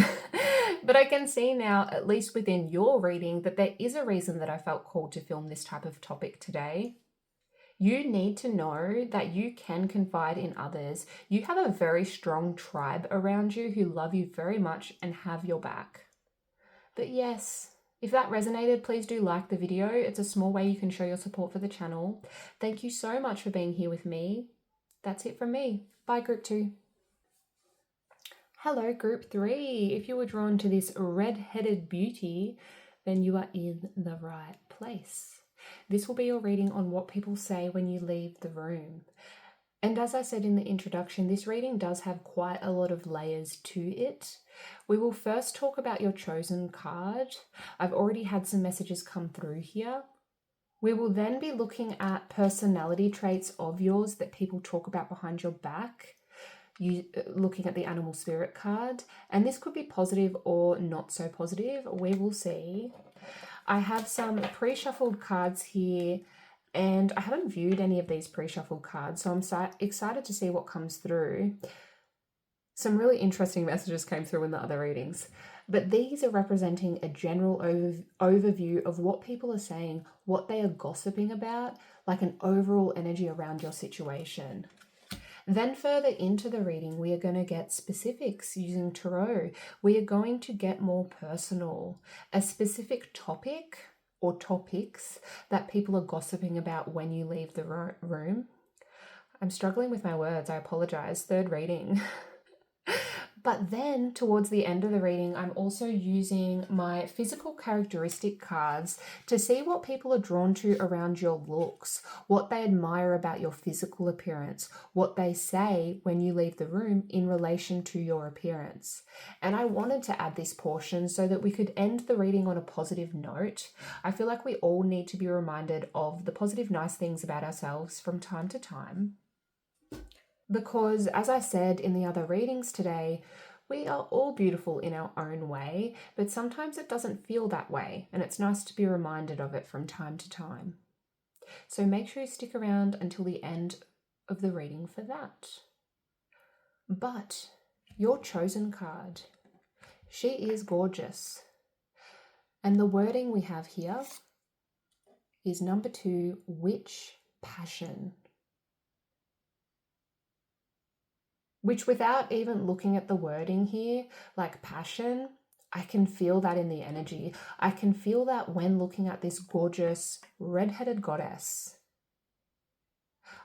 [SPEAKER 1] But I can see now, at least within your reading, that there is a reason that I felt called to film this type of topic today. You need to know that you can confide in others. You have a very strong tribe around you who love you very much and have your back. But yes, if that resonated, please do like the video. It's a small way you can show your support for the channel. Thank you so much for being here with me. That's it from me. Bye, group 2. Hello, group 3. If you were drawn to this red-headed beauty, then you are in the right place. This will be your reading on what people say when you leave the room. And as I said in the introduction, this reading does have quite a lot of layers to it. We will first talk about your chosen card. I've already had some messages come through here. We will then be looking at personality traits of yours that people talk about behind your back. looking at the animal spirit card, and this could be positive or not so positive. We will see. I have some pre-shuffled cards here, and I haven't viewed any of these pre-shuffled cards, so I'm excited to see what comes through. Some really interesting messages came through in the other readings, but these are representing a general overview of what people are saying, what they are gossiping about, like an overall energy around your situation. Then further into the reading, we are going to get specifics using tarot. We are going to get more personal, a specific topic or topics that people are gossiping about when you leave the room. I'm struggling with my words. I apologize. Third reading. But then towards the end of the reading, I'm also using my physical characteristic cards to see what people are drawn to around your looks, what they admire about your physical appearance, what they say when you leave the room in relation to your appearance. And I wanted to add this portion so that we could end the reading on a positive note. I feel like we all need to be reminded of the positive, nice things about ourselves from time to time. Because, as I said in the other readings today, we are all beautiful in our own way, but sometimes it doesn't feel that way, and it's nice to be reminded of it from time to time. So make sure you stick around until the end of the reading for that. But your chosen card, she is gorgeous. And the wording we have here is number 2, witch passion. Which, without even looking at the wording here, like passion, I can feel that in the energy. I can feel that when looking at this gorgeous red-headed goddess.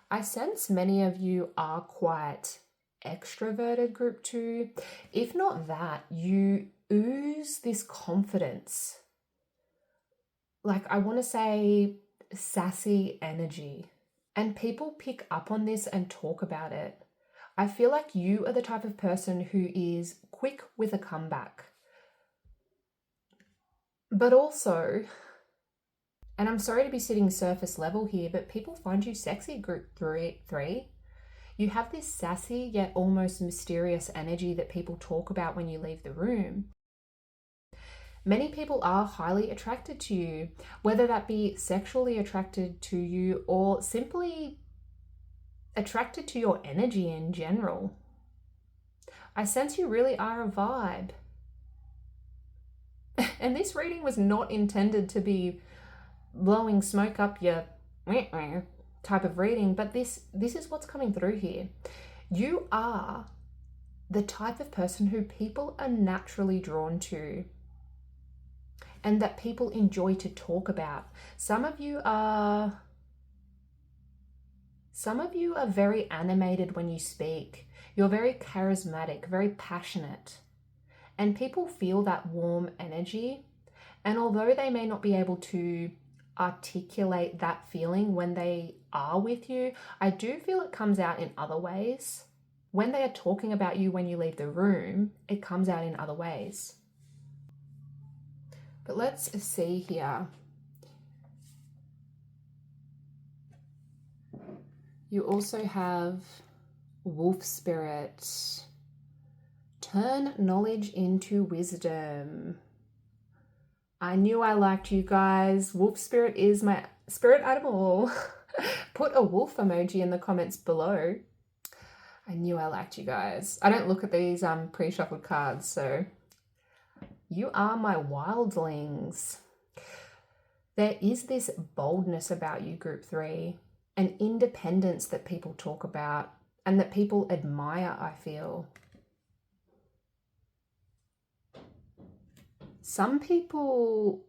[SPEAKER 1] I sense many of you are quite extroverted, group 2. If not that, you ooze this confidence. Like, I want to say sassy energy. And people pick up on this and talk about it. I feel like you are the type of person who is quick with a comeback. But also, and I'm sorry to be sitting surface level here, but people find you sexy, group 3. You have this sassy yet almost mysterious energy that people talk about when you leave the room. Many people are highly attracted to you, whether that be sexually attracted to you or simply attracted to your energy in general. I sense you really are a vibe. And this reading was not intended to be blowing smoke up your type of reading, but this is what's coming through here. You are the type of person who people are naturally drawn to and that people enjoy to talk about. Some of you are very animated when you speak. You're very charismatic, very passionate. And people feel that warm energy. And although they may not be able to articulate that feeling when they are with you, I do feel it comes out in other ways. When they are talking about you when you leave the room, it comes out in other ways. But let's see here. You also have wolf spirit. Turn knowledge into wisdom. I knew I liked you guys. Wolf spirit is my spirit animal. Put a wolf emoji in the comments below. I knew I liked you guys. I don't look at these pre-shuffled cards, so you are my wildlings. There is this boldness about you, group 3. An independence that people talk about and that people admire, I feel. Some people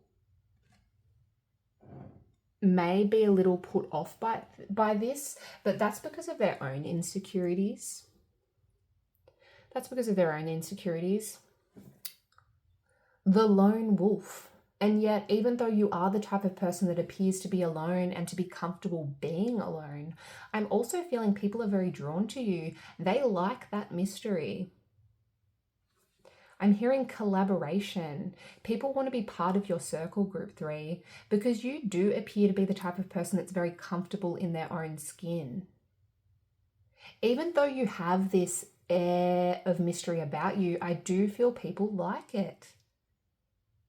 [SPEAKER 1] may be a little put off by this, but that's because of their own insecurities. The lone wolf. And yet, even though you are the type of person that appears to be alone and to be comfortable being alone, I'm also feeling people are very drawn to you. They like that mystery. I'm hearing collaboration. People want to be part of your circle, group 3, because you do appear to be the type of person that's very comfortable in their own skin. Even though you have this air of mystery about you, I do feel people like it.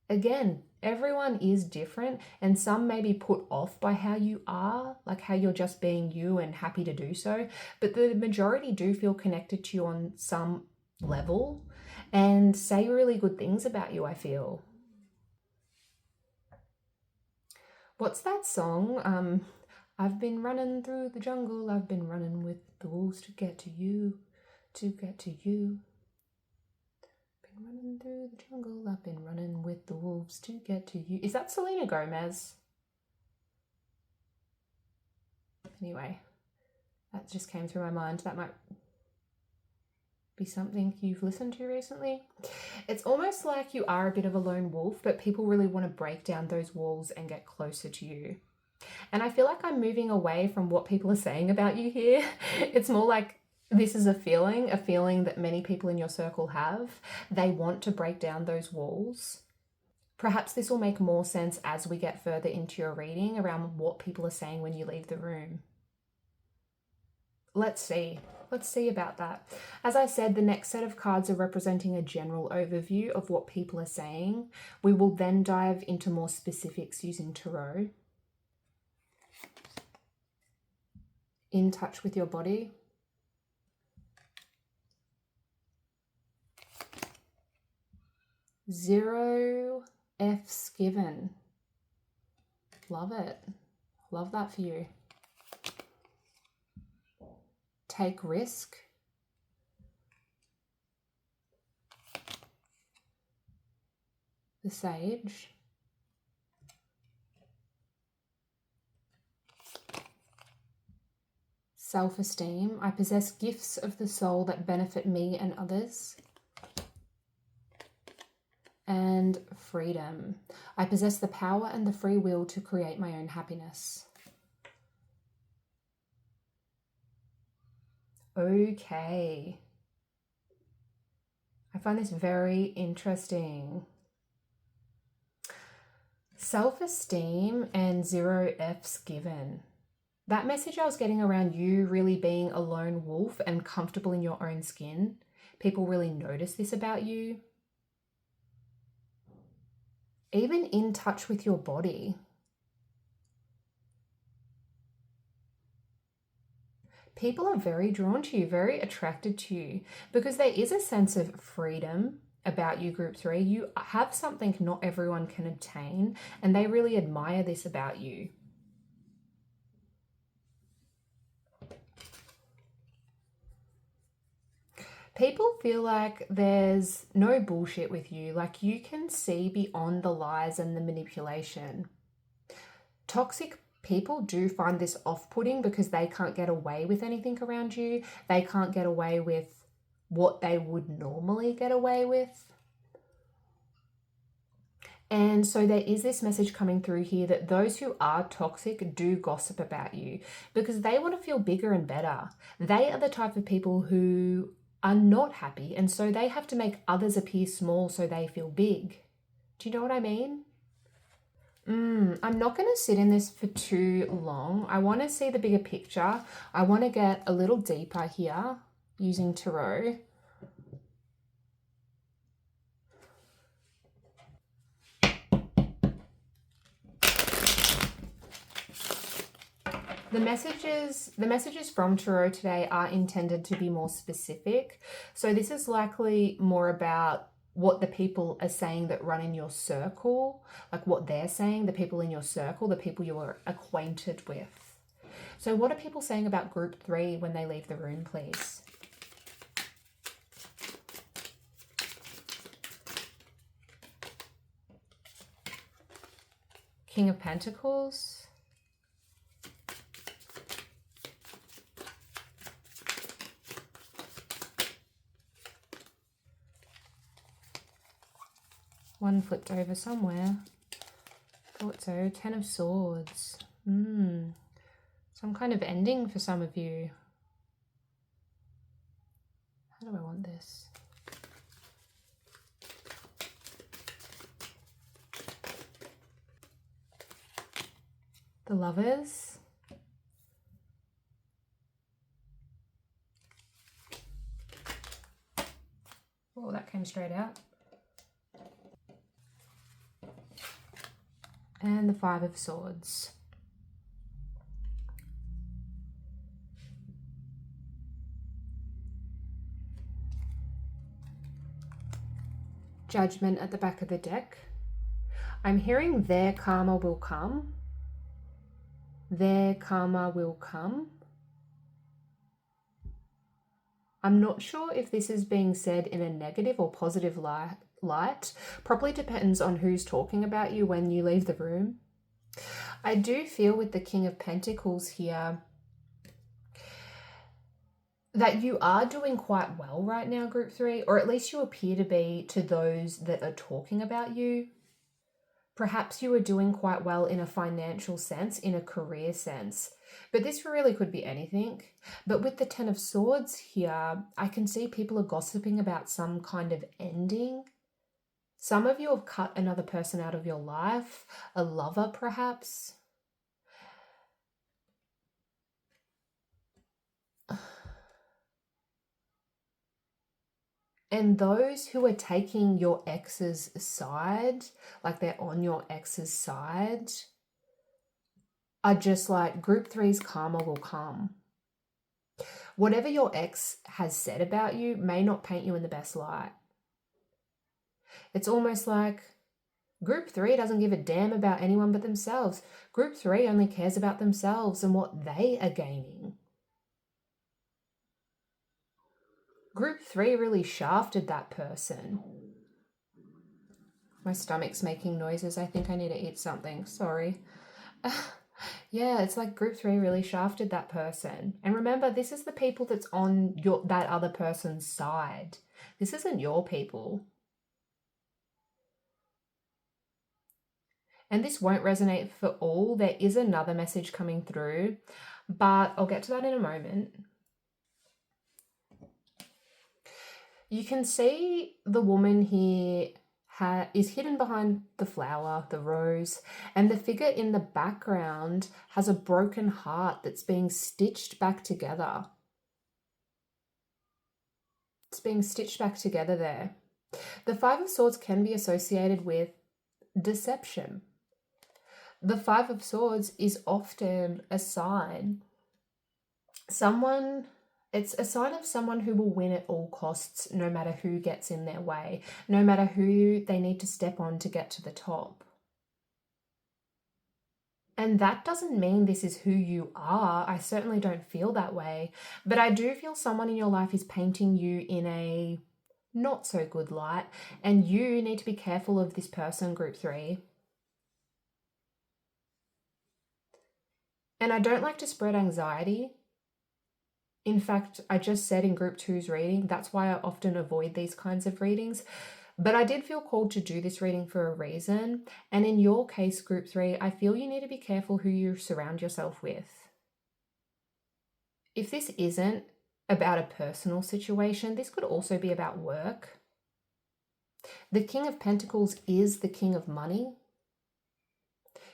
[SPEAKER 1] Again, everyone is different, and some may be put off by how you are, like how you're just being you and happy to do so, but the majority do feel connected to you on some level and say really good things about you, I feel. What's that song? I've been running through the jungle, I've been running with the wolves to get to you, to get to you. Been running through the jungle, I've been running with the wolves to get to you. Is that Selena Gomez? Anyway, that just came through my mind. That might be something you've listened to recently. It's almost like you are a bit of a lone wolf, but people really want to break down those walls and get closer to you. And I feel like I'm moving away from what people are saying about you here. It's more like this is a feeling that many people in your circle have. They want to break down those walls. Perhaps this will make more sense as we get further into your reading around what people are saying when you leave the room. Let's see about that. As I said, the next set of cards are representing a general overview of what people are saying. We will then dive into more specifics using tarot. In touch with your body. Zero F's given. Love it. Love that for you. Take risk. The Sage. Self-esteem. I possess gifts of the soul that benefit me and others. And freedom. I possess the power and the free will to create my own happiness. Okay. I find this very interesting. Self-esteem and zero F's given. That message I was getting around you really being a lone wolf and comfortable in your own skin. People really notice this about you. Even in touch with your body. People are very drawn to you, very attracted to you, because there is a sense of freedom about you, Group 3. You have something not everyone can obtain, and they really admire this about you. People feel like there's no bullshit with you, like you can see beyond the lies and the manipulation. Toxic people do find this off-putting because they can't get away with anything around you. They can't get away with what they would normally get away with. And so there is this message coming through here that those who are toxic do gossip about you because they want to feel bigger and better. They are the type of people who are not happy, and so they have to make others appear small so they feel big. Do you know what I mean? I'm not going to sit in this for too long. I want to see the bigger picture. I want to get a little deeper here using tarot. The messages from tarot today are intended to be more specific. So this is likely more about what the people are saying that run in your circle, like what they're saying, the people in your circle, the people you are acquainted with. So what are people saying about Group 3 when they leave the room, please? King of Pentacles. One flipped over somewhere. Thought so. 10 of Swords. Some kind of ending for some of you. How do I want this? The Lovers. that came straight out. And the Five of Swords. Judgment at the back of the deck. I'm hearing their karma will come. Their karma will come. I'm not sure if this is being said in a negative or positive light. Probably depends on who's talking about you when you leave the room. I do feel with the King of Pentacles here that you are doing quite well right now, Group 3, or at least you appear to be to those that are talking about you. Perhaps you are doing quite well in a financial sense, in a career sense, but this really could be anything. But with the Ten of Swords here, I can see people are gossiping about some kind of ending. Some of you have cut another person out of your life, a lover perhaps. And those who are taking your ex's side, like they're on your ex's side, are just like, Group 3's karma will come. Whatever your ex has said about you may not paint you in the best light. It's almost like Group 3 doesn't give a damn about anyone but themselves. Group 3 only cares about themselves and what they are gaining. Group 3 really shafted that person. My stomach's making noises. I think I need to eat something. Sorry. Yeah, it's like Group 3 really shafted that person. And remember, this is the people that's on that other person's side. This isn't your people. And this won't resonate for all. There is another message coming through, but I'll get to that in a moment. You can see the woman here is hidden behind the flower, the rose, and the figure in the background has a broken heart that's being stitched back together. It's being stitched back together there. The Five of Swords can be associated with deception. The Five of Swords is often a sign. It's a sign of someone who will win at all costs, no matter who gets in their way, no matter who they need to step on to get to the top. And that doesn't mean this is who you are. I certainly don't feel that way. But I do feel someone in your life is painting you in a not so good light, and you need to be careful of this person, Group 3. And I don't like to spread anxiety. In fact, I just said in Group 2's reading, that's why I often avoid these kinds of readings. But I did feel called to do this reading for a reason. And in your case, Group 3, I feel you need to be careful who you surround yourself with. If this isn't about a personal situation, this could also be about work. The King of Pentacles is the king of money.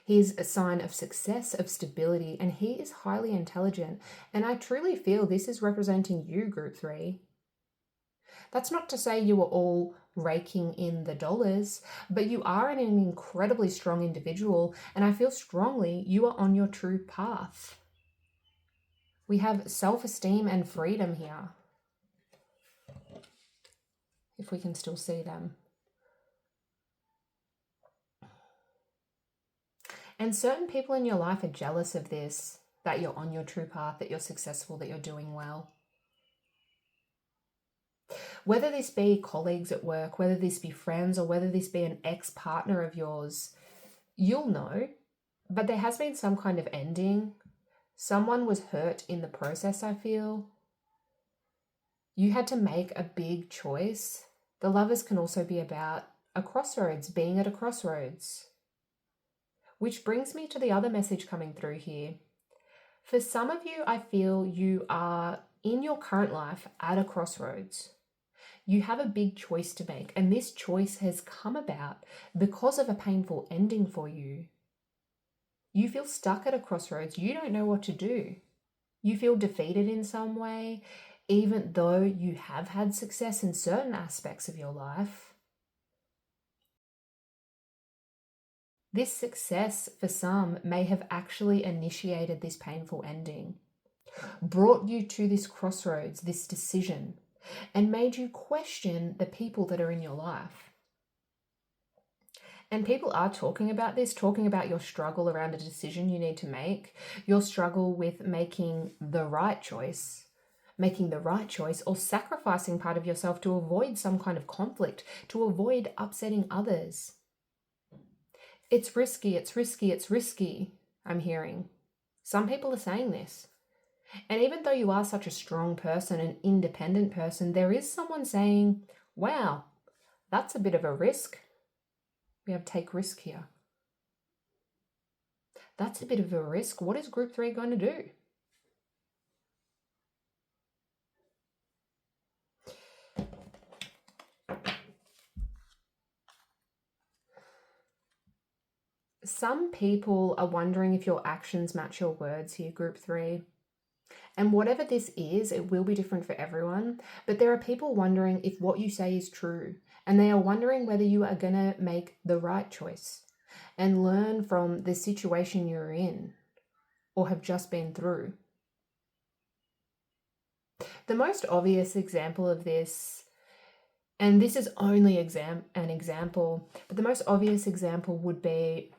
[SPEAKER 1] He's a sign of success, of stability, and he is highly intelligent. And I truly feel this is representing you, Group 3. That's not to say you are all raking in the dollars, but you are an incredibly strong individual, and I feel strongly you are on your true path. We have self-esteem and freedom here. If we can still see them. And certain people in your life are jealous of this, that you're on your true path, that you're successful, that you're doing well. Whether this be colleagues at work, whether this be friends, or whether this be an ex-partner of yours, you'll know. But there has been some kind of ending. Someone was hurt in the process, I feel. You had to make a big choice. The Lovers can also be about a crossroads, being at a crossroads. Which brings me to the other message coming through here. For some of you, I feel you are in your current life at a crossroads. You have a big choice to make, and this choice has come about because of a painful ending for you. You feel stuck at a crossroads. You don't know what to do. You feel defeated in some way. even though you have had success in certain aspects of your life. This success for some may have actually initiated this painful ending, brought you to this crossroads, this decision, and made you question the people that are in your life. And people are talking about this, talking about your struggle around a decision you need to make, your struggle with making the right choice, or sacrificing part of yourself to avoid some kind of conflict, to avoid upsetting others. It's risky, it's risky, it's risky, I'm hearing. Some people are saying this. And even though you are such a strong person, an independent person, there is someone saying, wow, that's a bit of a risk. We have take risk here. That's a bit of a risk. What is group 3 going to do? Some people are wondering if your actions match your words here, group 3. And whatever this is, it will be different for everyone. But there are people wondering if what you say is true. And they are wondering whether you are going to make the right choice and learn from the situation you're in or have just been through. The most obvious example of this, and this is only an example, but the most obvious example would be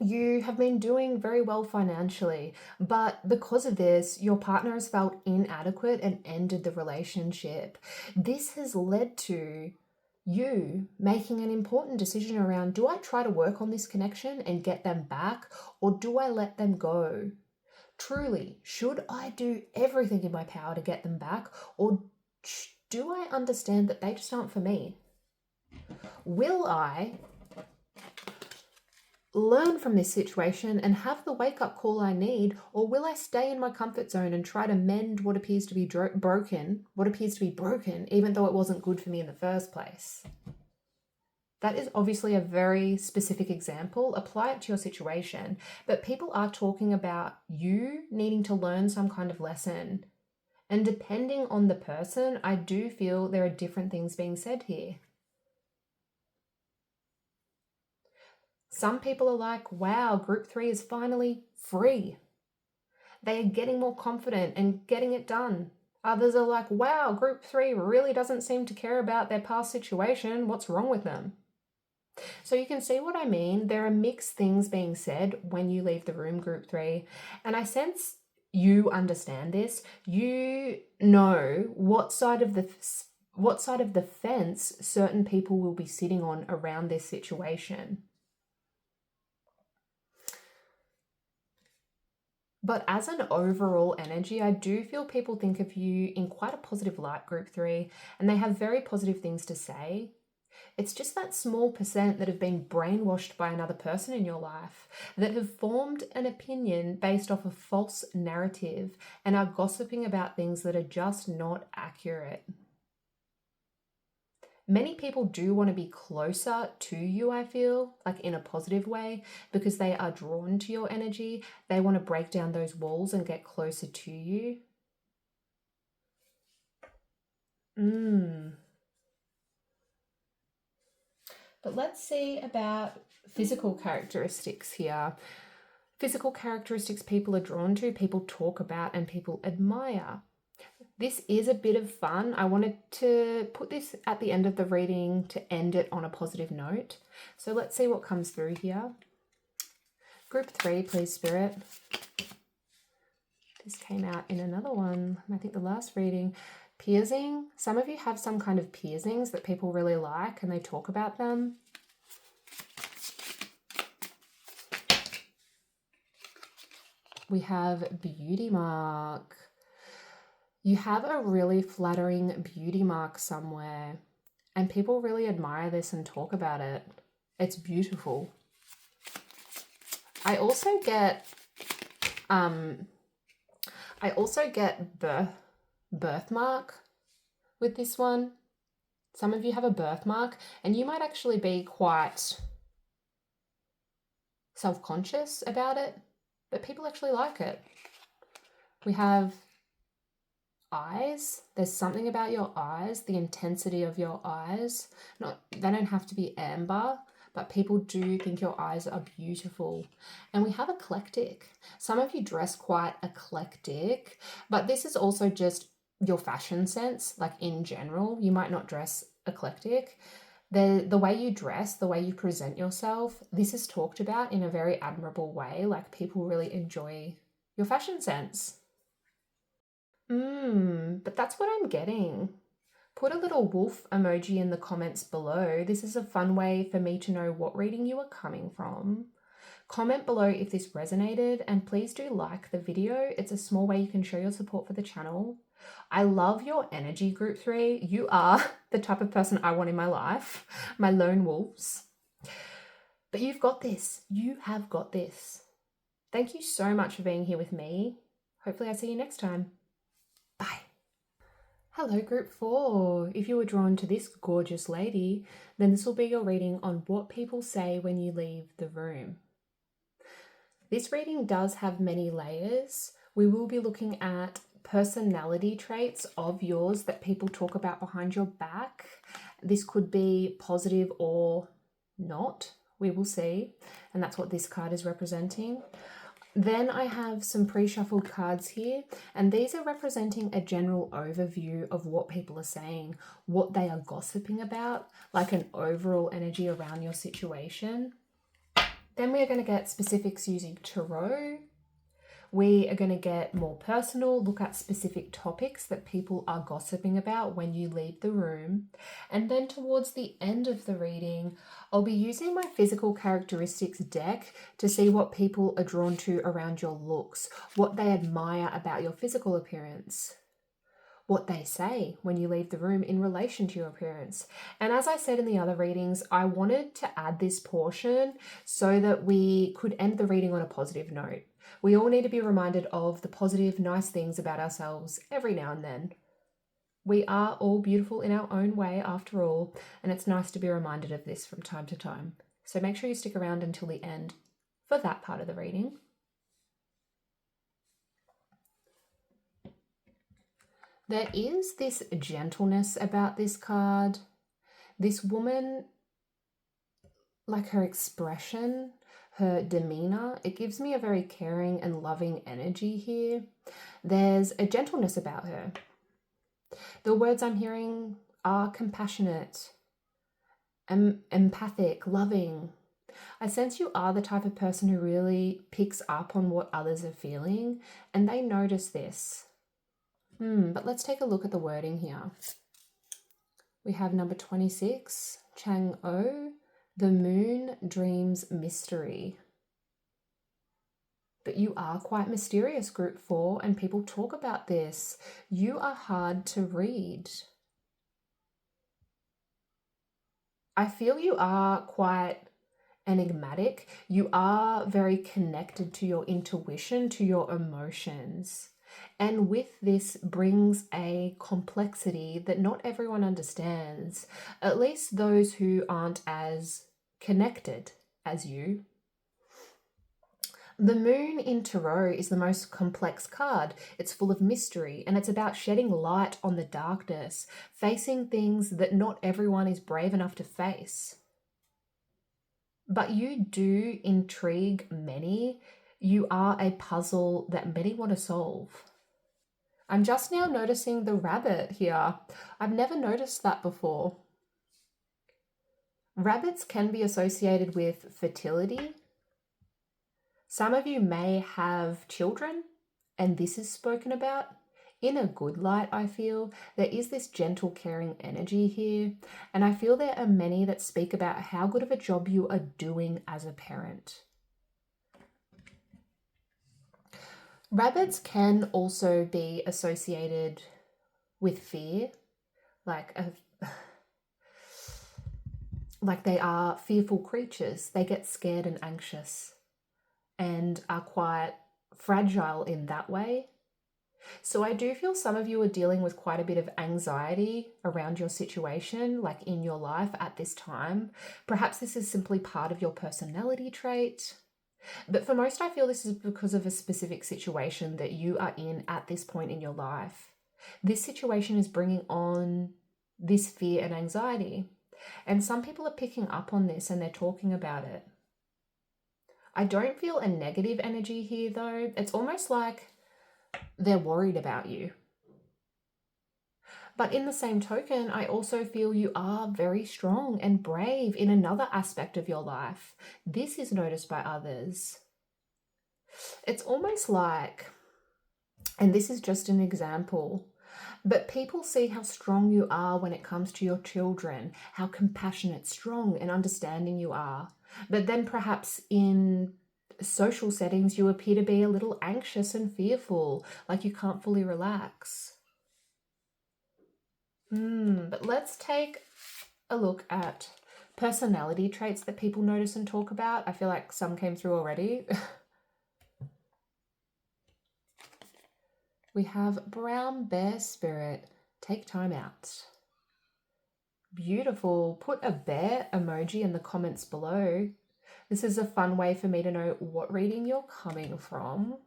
[SPEAKER 1] you have been doing very well financially, but because of this, your partner has felt inadequate and ended the relationship. This has led to you making an important decision around, do I try to work on this connection and get them back, or do I let them go? Truly, should I do everything in my power to get them back, or do I understand that they just aren't for me? Will I learn from this situation and have the wake-up call I need, or will I stay in my comfort zone and try to mend what appears to be broken, even though it wasn't good for me in the first place? That is obviously a very specific example. Apply it to your situation, but people are talking about you needing to learn some kind of lesson. And depending on the person, I do feel there are different things being said here. Some people are like, wow, group 3 is finally free. They are getting more confident and getting it done. Others are like, wow, group 3 really doesn't seem to care about their past situation. What's wrong with them? So you can see what I mean. There are mixed things being said when you leave the room, group 3. And I sense you understand this. You know what side of the fence certain people will be sitting on around this situation. But as an overall energy, I do feel people think of you in quite a positive light, group 3, and they have very positive things to say. It's just that small percent that have been brainwashed by another person in your life, that have formed an opinion based off a false narrative and are gossiping about things that are just not accurate. Many people do want to be closer to you, I feel, like in a positive way, because they are drawn to your energy. They want to break down those walls and get closer to you. But let's see about physical characteristics here. Physical characteristics people are drawn to, people talk about, and people admire. This is a bit of fun. I wanted to put this at the end of the reading to end it on a positive note. So let's see what comes through here. Group 3, please, Spirit. This came out in another one, I think the last reading. Piercing. Some of you have some kind of piercings that people really like and they talk about them. We have beauty mark. You have a really flattering beauty mark somewhere and people really admire this and talk about it. It's beautiful. I also get birthmark with this one. Some of you have a birthmark and you might actually be quite self-conscious about it, but people actually like it. We have eyes. There's something about your eyes, the intensity of your eyes. They don't have to be amber, but people do think your eyes are beautiful. And we have eclectic. Some of you dress quite eclectic, but this is also just your fashion sense, like in general. You might not dress eclectic. The way you dress, the way you present yourself, this is talked about in a very admirable way. Like people really enjoy your fashion sense. But that's what I'm getting. Put a little wolf emoji in the comments below. This is a fun way for me to know what reading you are coming from. Comment below if this resonated, and please do like the video. It's a small way you can show your support for the channel. I love your energy, group 3. You are the type of person I want in my life, my lone wolves. But you've got this. You have got this. Thank you so much for being here with me. Hopefully I see you next time. Bye. Hello, group 4. If you were drawn to this gorgeous lady, then this will be your reading on what people say when you leave the room. This reading does have many layers. We will be looking at personality traits of yours that people talk about behind your back. This could be positive or not. We will see. And that's what this card is representing. Then I have some pre-shuffled cards here, and these are representing a general overview of what people are saying, what they are gossiping about, like an overall energy around your situation. Then we are going to get specifics using tarot. We are going to get more personal, look at specific topics that people are gossiping about when you leave the room. And then towards the end of the reading, I'll be using my physical characteristics deck to see what people are drawn to around your looks, what they admire about your physical appearance, what they say when you leave the room in relation to your appearance. And as I said in the other readings, I wanted to add this portion so that we could end the reading on a positive note. We all need to be reminded of the positive, nice things about ourselves every now and then. We are all beautiful in our own way after all, and it's nice to be reminded of this from time to time. So make sure you stick around until the end for that part of the reading. There is this gentleness about this card. This woman, like her expression, her demeanor, it gives me a very caring and loving energy here. There's a gentleness about her. The words I'm hearing are compassionate, empathic, loving. I sense you are the type of person who really picks up on what others are feeling, and they notice this. But let's take a look at the wording here. We have number 26, Chang-O. The moon dreams mystery. But you are quite mysterious, group 4, and people talk about this. You are hard to read. I feel you are quite enigmatic. You are very connected to your intuition, to your emotions. And with this brings a complexity that not everyone understands, at least those who aren't as connected as you. The moon in tarot is the most complex card. It's full of mystery, and it's about shedding light on the darkness, facing things that not everyone is brave enough to face. But you do intrigue many. You are a puzzle that many want to solve. I'm just now noticing the rabbit here. I've never noticed that before. Rabbits can be associated with fertility. Some of you may have children, and this is spoken about in a good light, I feel. There is this gentle, caring energy here, and I feel there are many that speak about how good of a job you are doing as a parent. Rabbits can also be associated with fear, like they are fearful creatures. They get scared and anxious and are quite fragile in that way. So I do feel some of you are dealing with quite a bit of anxiety around your situation, like in your life at this time. Perhaps this is simply part of your personality trait. But for most, I feel this is because of a specific situation that you are in at this point in your life. This situation is bringing on this fear and anxiety. And some people are picking up on this and they're talking about it. I don't feel a negative energy here though. It's almost like they're worried about you. But in the same token, I also feel you are very strong and brave in another aspect of your life. This is noticed by others. It's almost like, and this is just an example, but people see how strong you are when it comes to your children, how compassionate, strong, and understanding you are. But then perhaps in social settings, you appear to be a little anxious and fearful, like you can't fully relax. But let's take a look at personality traits that people notice and talk about. I feel like some came through already. We have brown bear spirit. Take time out. Beautiful. Put a bear emoji in the comments below. This is a fun way for me to know what reading you're coming from.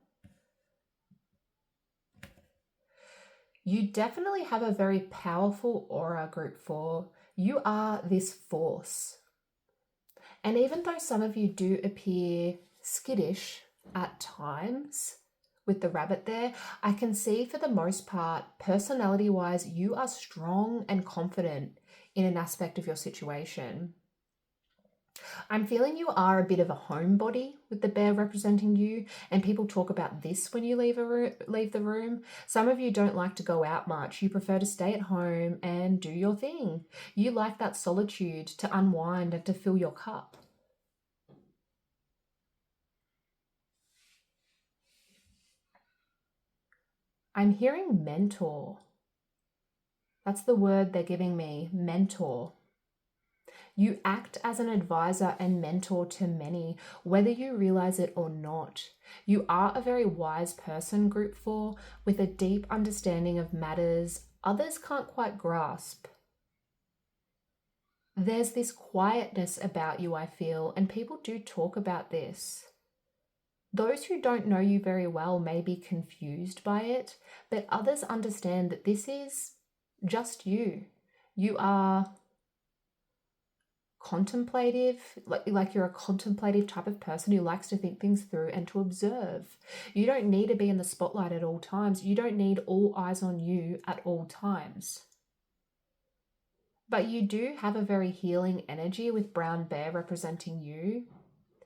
[SPEAKER 1] You definitely have a very powerful aura, group 4. You are this force. And even though some of you do appear skittish at times, with the rabbit there, I can see for the most part, personality-wise, you are strong and confident in an aspect of your situation. I'm feeling you are a bit of a homebody with the bear representing you, and people talk about this when you leave the room. Some of you don't like to go out much. You prefer to stay at home and do your thing. You like that solitude to unwind and to fill your cup. I'm hearing mentor. That's the word they're giving me, mentor. You act as an advisor and mentor to many, whether you realize it or not. You are a very wise person, group 4, with a deep understanding of matters others can't quite grasp. There's this quietness about you, I feel, and people do talk about this. Those who don't know you very well may be confused by it, but others understand that this is just you. You are contemplative, like you're a contemplative type of person who likes to think things through and to observe. You don't need to be in the spotlight at all times. You don't need all eyes on you at all times. But you do have a very healing energy with brown bear representing you.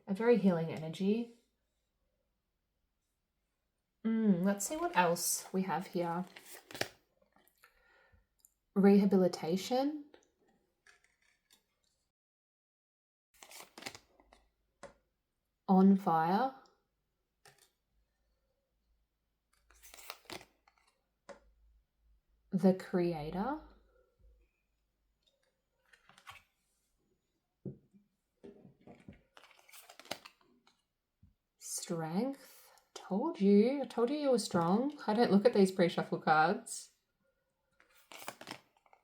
[SPEAKER 1] A very healing energy. Let's see what else we have here. Rehabilitation. On fire. The creator. Strength. I told you you were strong. I don't look at these pre-shuffle cards.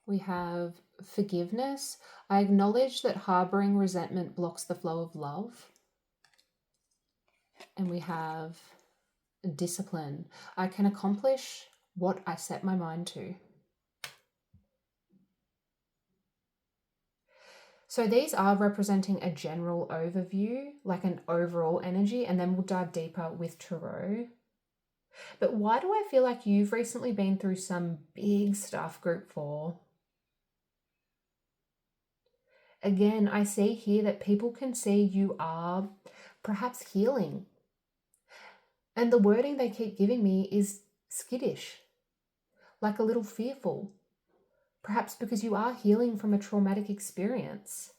[SPEAKER 1] We have forgiveness. I acknowledge that harboring resentment blocks the flow of love. And we have discipline. I can accomplish what I set my mind to. So these are representing a general overview, like an overall energy, and then we'll dive deeper with Tarot. But why do I feel like you've recently been through some big stuff, group 4? Again, I see here that people can see you are perhaps healing. And the wording they keep giving me is skittish, like a little fearful. Perhaps because you are healing from a traumatic experience,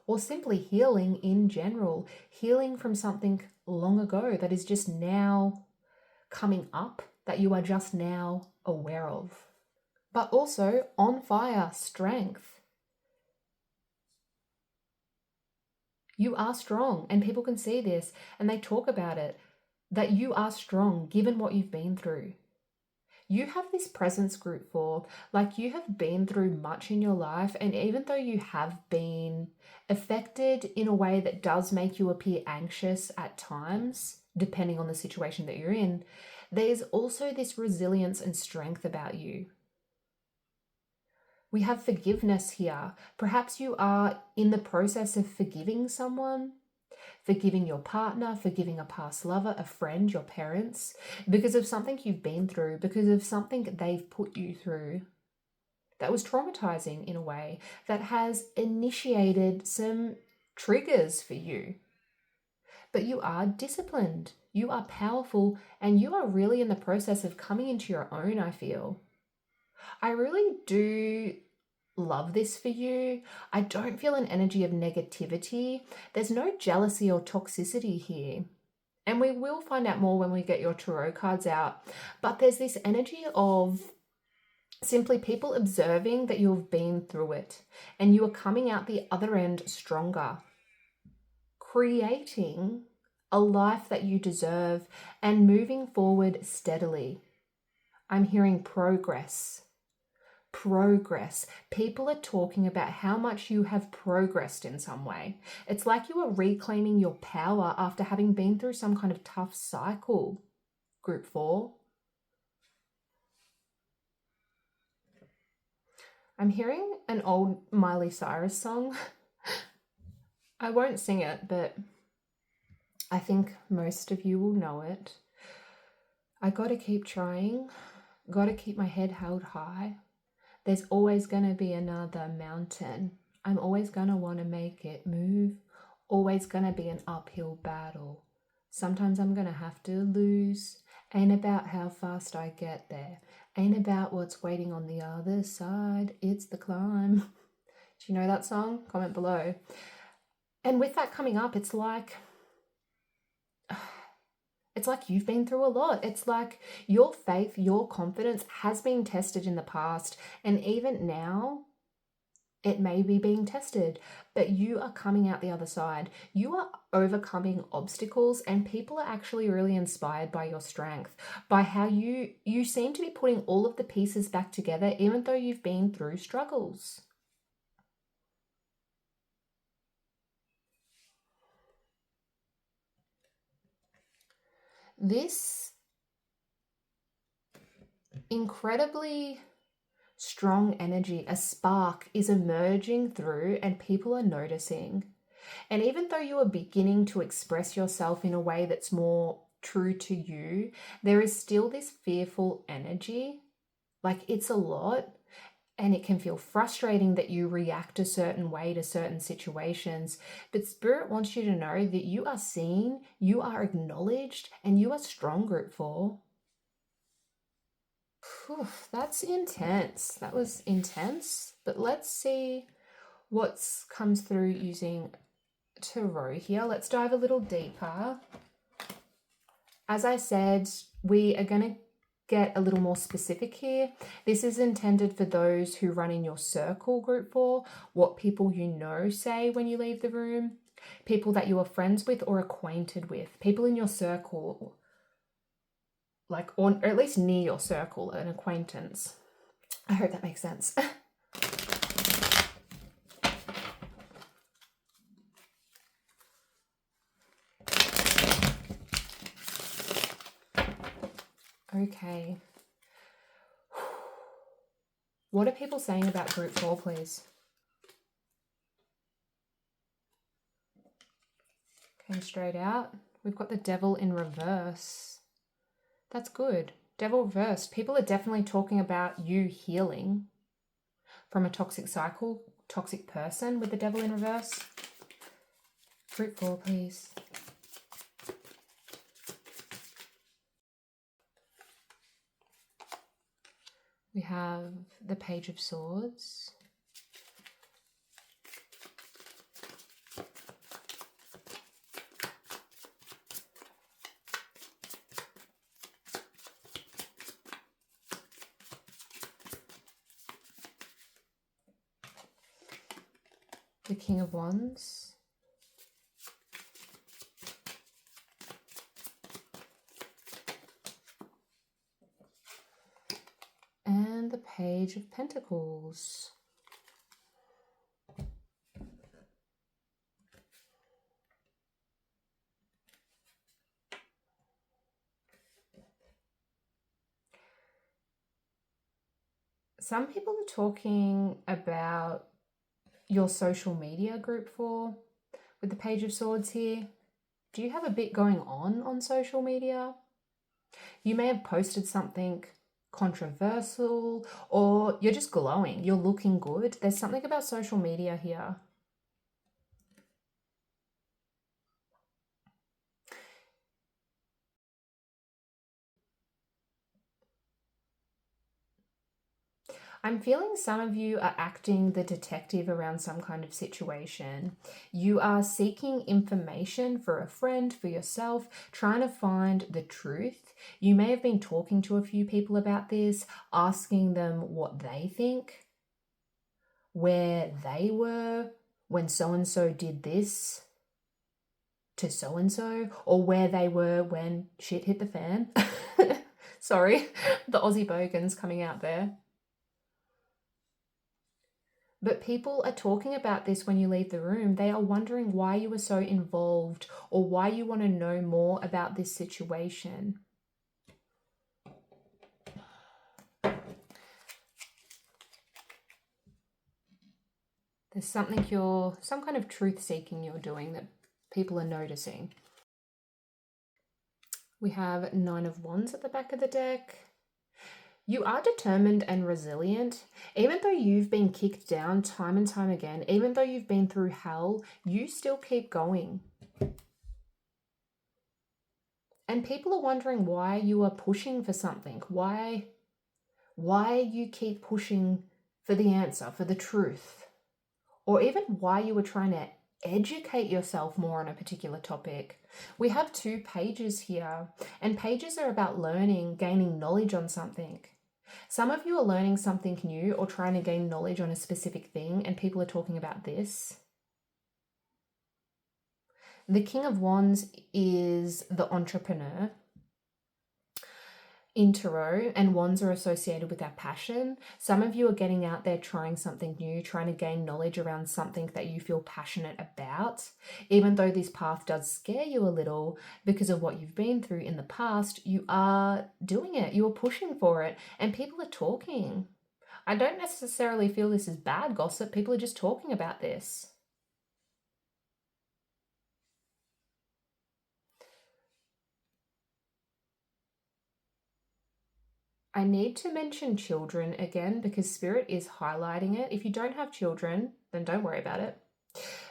[SPEAKER 1] or simply healing in general, healing from something long ago that is just now coming up, that you are just now aware of. But also on fire, strength. You are strong, and people can see this and they talk about it, that you are strong given what you've been through. You have this presence, group 4, like you have been through much in your life, and even though you have been affected in a way that does make you appear anxious at times, depending on the situation that you're in, There's also this resilience and strength about you. We have forgiveness here. Perhaps you are in the process of forgiving someone, forgiving your partner, forgiving a past lover, a friend, your parents, because of something you've been through, because of something they've put you through that was traumatizing in a way, that has initiated some triggers for you. But you are disciplined, you are powerful, and you are really in the process of coming into your own, I feel. I really do love this for you. I don't feel an energy of negativity. There's no jealousy or toxicity here. And we will find out more when we get your tarot cards out. But there's this energy of simply people observing that you've been through it and you are coming out the other end stronger, creating a life that you deserve and moving forward steadily. I'm hearing progress. Progress. People are talking about how much you have progressed in some way. It's like you are reclaiming your power after having been through some kind of tough cycle. Group 4. I'm hearing an old Miley Cyrus song. I won't sing it, but I think most of you will know it. I gotta keep trying, gotta keep my head held high. There's always gonna be another mountain. I'm always gonna wanna make it move. Always gonna be an uphill battle. Sometimes I'm gonna have to lose. Ain't about how fast I get there. Ain't about what's waiting on the other side. It's the climb. Do you know that song? Comment below. And with that coming up, it's like you've been through a lot. It's like your faith, your confidence has been tested in the past. And even now, it may be being tested, but you are coming out the other side. You are overcoming obstacles, and people are actually really inspired by your strength, by how you seem to be putting all of the pieces back together, even though you've been through struggles. This incredibly strong energy, a spark, is emerging through, and people are noticing. And even though you are beginning to express yourself in a way that's more true to you, there is still this fearful energy. Like, it's a lot, and it can feel frustrating that you react a certain way to certain situations. But Spirit wants you to know that you are seen, you are acknowledged, and you are strong, Group 4. Whew, that's intense. That was intense. But let's see what comes through using tarot here. Let's dive a little deeper. As I said, we are going to get a little more specific here. This is intended for those who run in your circle, Group 4, what people you know say when you leave the room, people that you are friends with or acquainted with, people in your circle, like, or at least near your circle, an acquaintance. I hope that makes sense. Okay. What are people saying about Group 4, please? Came straight out. We've got the Devil in reverse. That's good. Devil reversed. People are definitely talking about you healing from a toxic cycle, toxic person with the Devil in reverse. Group 4, please. We have the Page of Swords. The King of Wands. And the Page of Pentacles. Some people are talking about your social media group 4 with the Page of Swords here. Do you have a bit going on social media? You may have posted something controversial, or you're just glowing. You're looking good. There's something about social media here. I'm feeling some of you are acting the detective around some kind of situation. You are seeking information for a friend, for yourself, trying to find the truth. You may have been talking to a few people about this, asking them what they think, where they were when so-and-so did this to so-and-so, or where they were when shit hit the fan. Sorry, the Aussie bogans coming out there. But people are talking about this when you leave the room. They are wondering why you were so involved or why you want to know more about this situation. There's something some kind of truth seeking you're doing that people are noticing. We have 9 of Wands at the back of the deck. You are determined and resilient. Even though you've been kicked down time and time again, even though you've been through hell, you still keep going. And people are wondering why you are pushing for something, why you keep pushing for the answer, for the truth, or even why you were trying to educate yourself more on a particular topic. We have 2 pages here, and pages are about learning, gaining knowledge on something. Some of you are learning something new or trying to gain knowledge on a specific thing, and people are talking about this. The King of Wands is the entrepreneur in Tarot, and wands are associated with our passion. Some of you are getting out there trying something new, trying to gain knowledge around something that you feel passionate about. Even though this path does scare you a little because of what you've been through in the past, you are doing it, you are pushing for it, and people are talking. I don't necessarily feel this is bad gossip, people are just talking about this. I need to mention children again because Spirit is highlighting it. If you don't have children, then don't worry about it.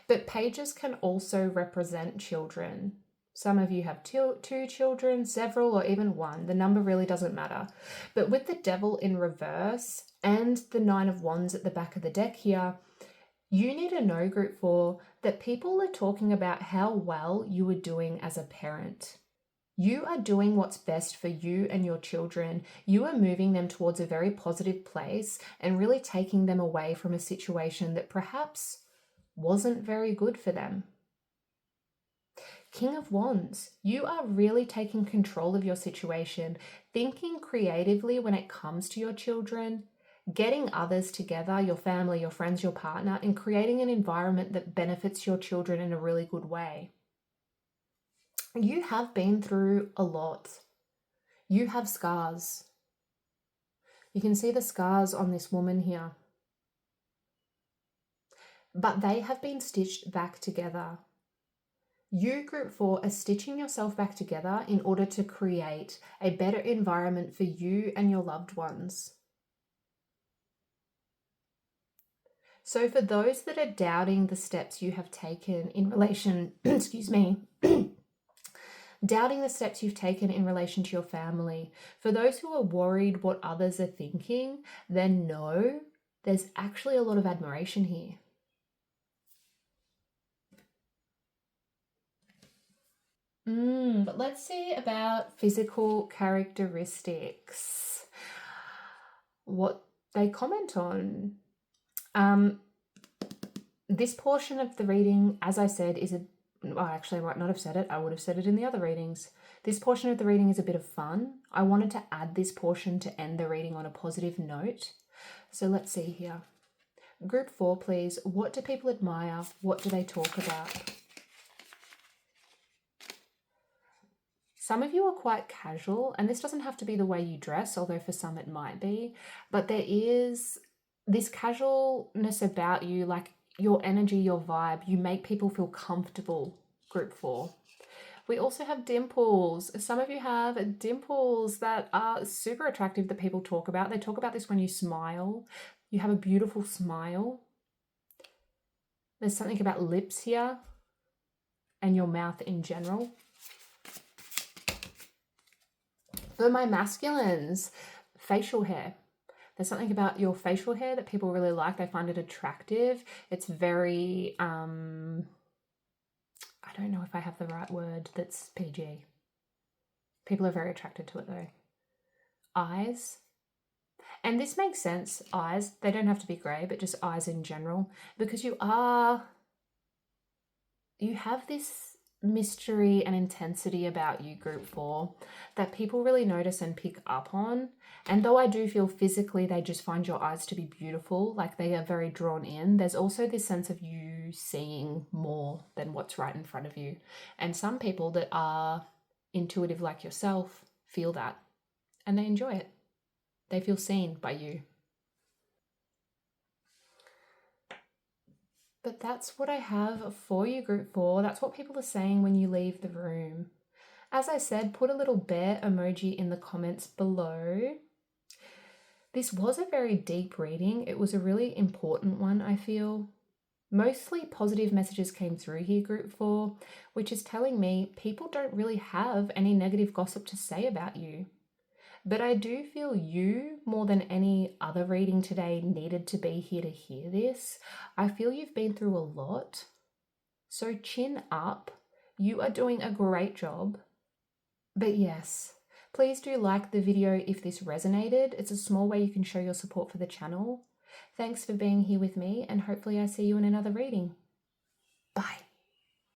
[SPEAKER 1] But pages can also represent children. Some of you have 2 children, several, or even 1. The number really doesn't matter. But with the Devil in reverse and the 9 of Wands at the back of the deck here, you need to know, group 4, that people are talking about how well you are doing as a parent. You are doing what's best for you and your children. You are moving them towards a very positive place and really taking them away from a situation that perhaps wasn't very good for them. King of Wands, you are really taking control of your situation, thinking creatively when it comes to your children, getting others together, your family, your friends, your partner, and creating an environment that benefits your children in a really good way. You have been through a lot. You have scars. You can see the scars on this woman here. But they have been stitched back together. You, group 4, are stitching yourself back together in order to create a better environment for you and your loved ones. So for those that are doubting the steps you have taken in relation, doubting the steps you've taken in relation to your family, for those who are worried what others are thinking, then know there's actually a lot of admiration here. But let's see about physical characteristics. What they comment on. This portion of the reading, as I said, actually, I might not have said it. I would have said it in the other readings. This portion of the reading is a bit of fun. I wanted to add this portion to end the reading on a positive note. So let's see here. Group 4, please. What do people admire? What do they talk about? Some of you are quite casual, and this doesn't have to be the way you dress, although for some it might be, but there is this casualness about you, like your energy, your vibe. You make people feel comfortable, group 4. We also have dimples. Some of you have dimples that are super attractive that people talk about. They talk about this when you smile. You have a beautiful smile. There's something about lips here and your mouth in general. For my masculines, facial hair. There's something about your facial hair that people really like. They find it attractive. It's very, I don't know if I have the right word that's PG. People are very attracted to it though. Eyes. And this makes sense, eyes. They don't have to be grey, but just eyes in general. Because you have this mystery and intensity about you, group 4, that people really notice and pick up on. And though I do feel physically they just find your eyes to be beautiful, like they are very drawn in, there's also this sense of you seeing more than what's right in front of you. And some people that are intuitive like yourself feel that and they enjoy it. They feel seen by you. But that's what I have for you, group 4. That's what people are saying when you leave the room. As I said, put a little bear emoji in the comments below. This was a very deep reading. It was a really important one, I feel. Mostly positive messages came through here, group 4, which is telling me people don't really have any negative gossip to say about you. But I do feel you, more than any other reading today, needed to be here to hear this. I feel you've been through a lot. So chin up. You are doing a great job. But yes, please do like the video if this resonated. It's a small way you can show your support for the channel. Thanks for being here with me, and hopefully I see you in another reading. Bye.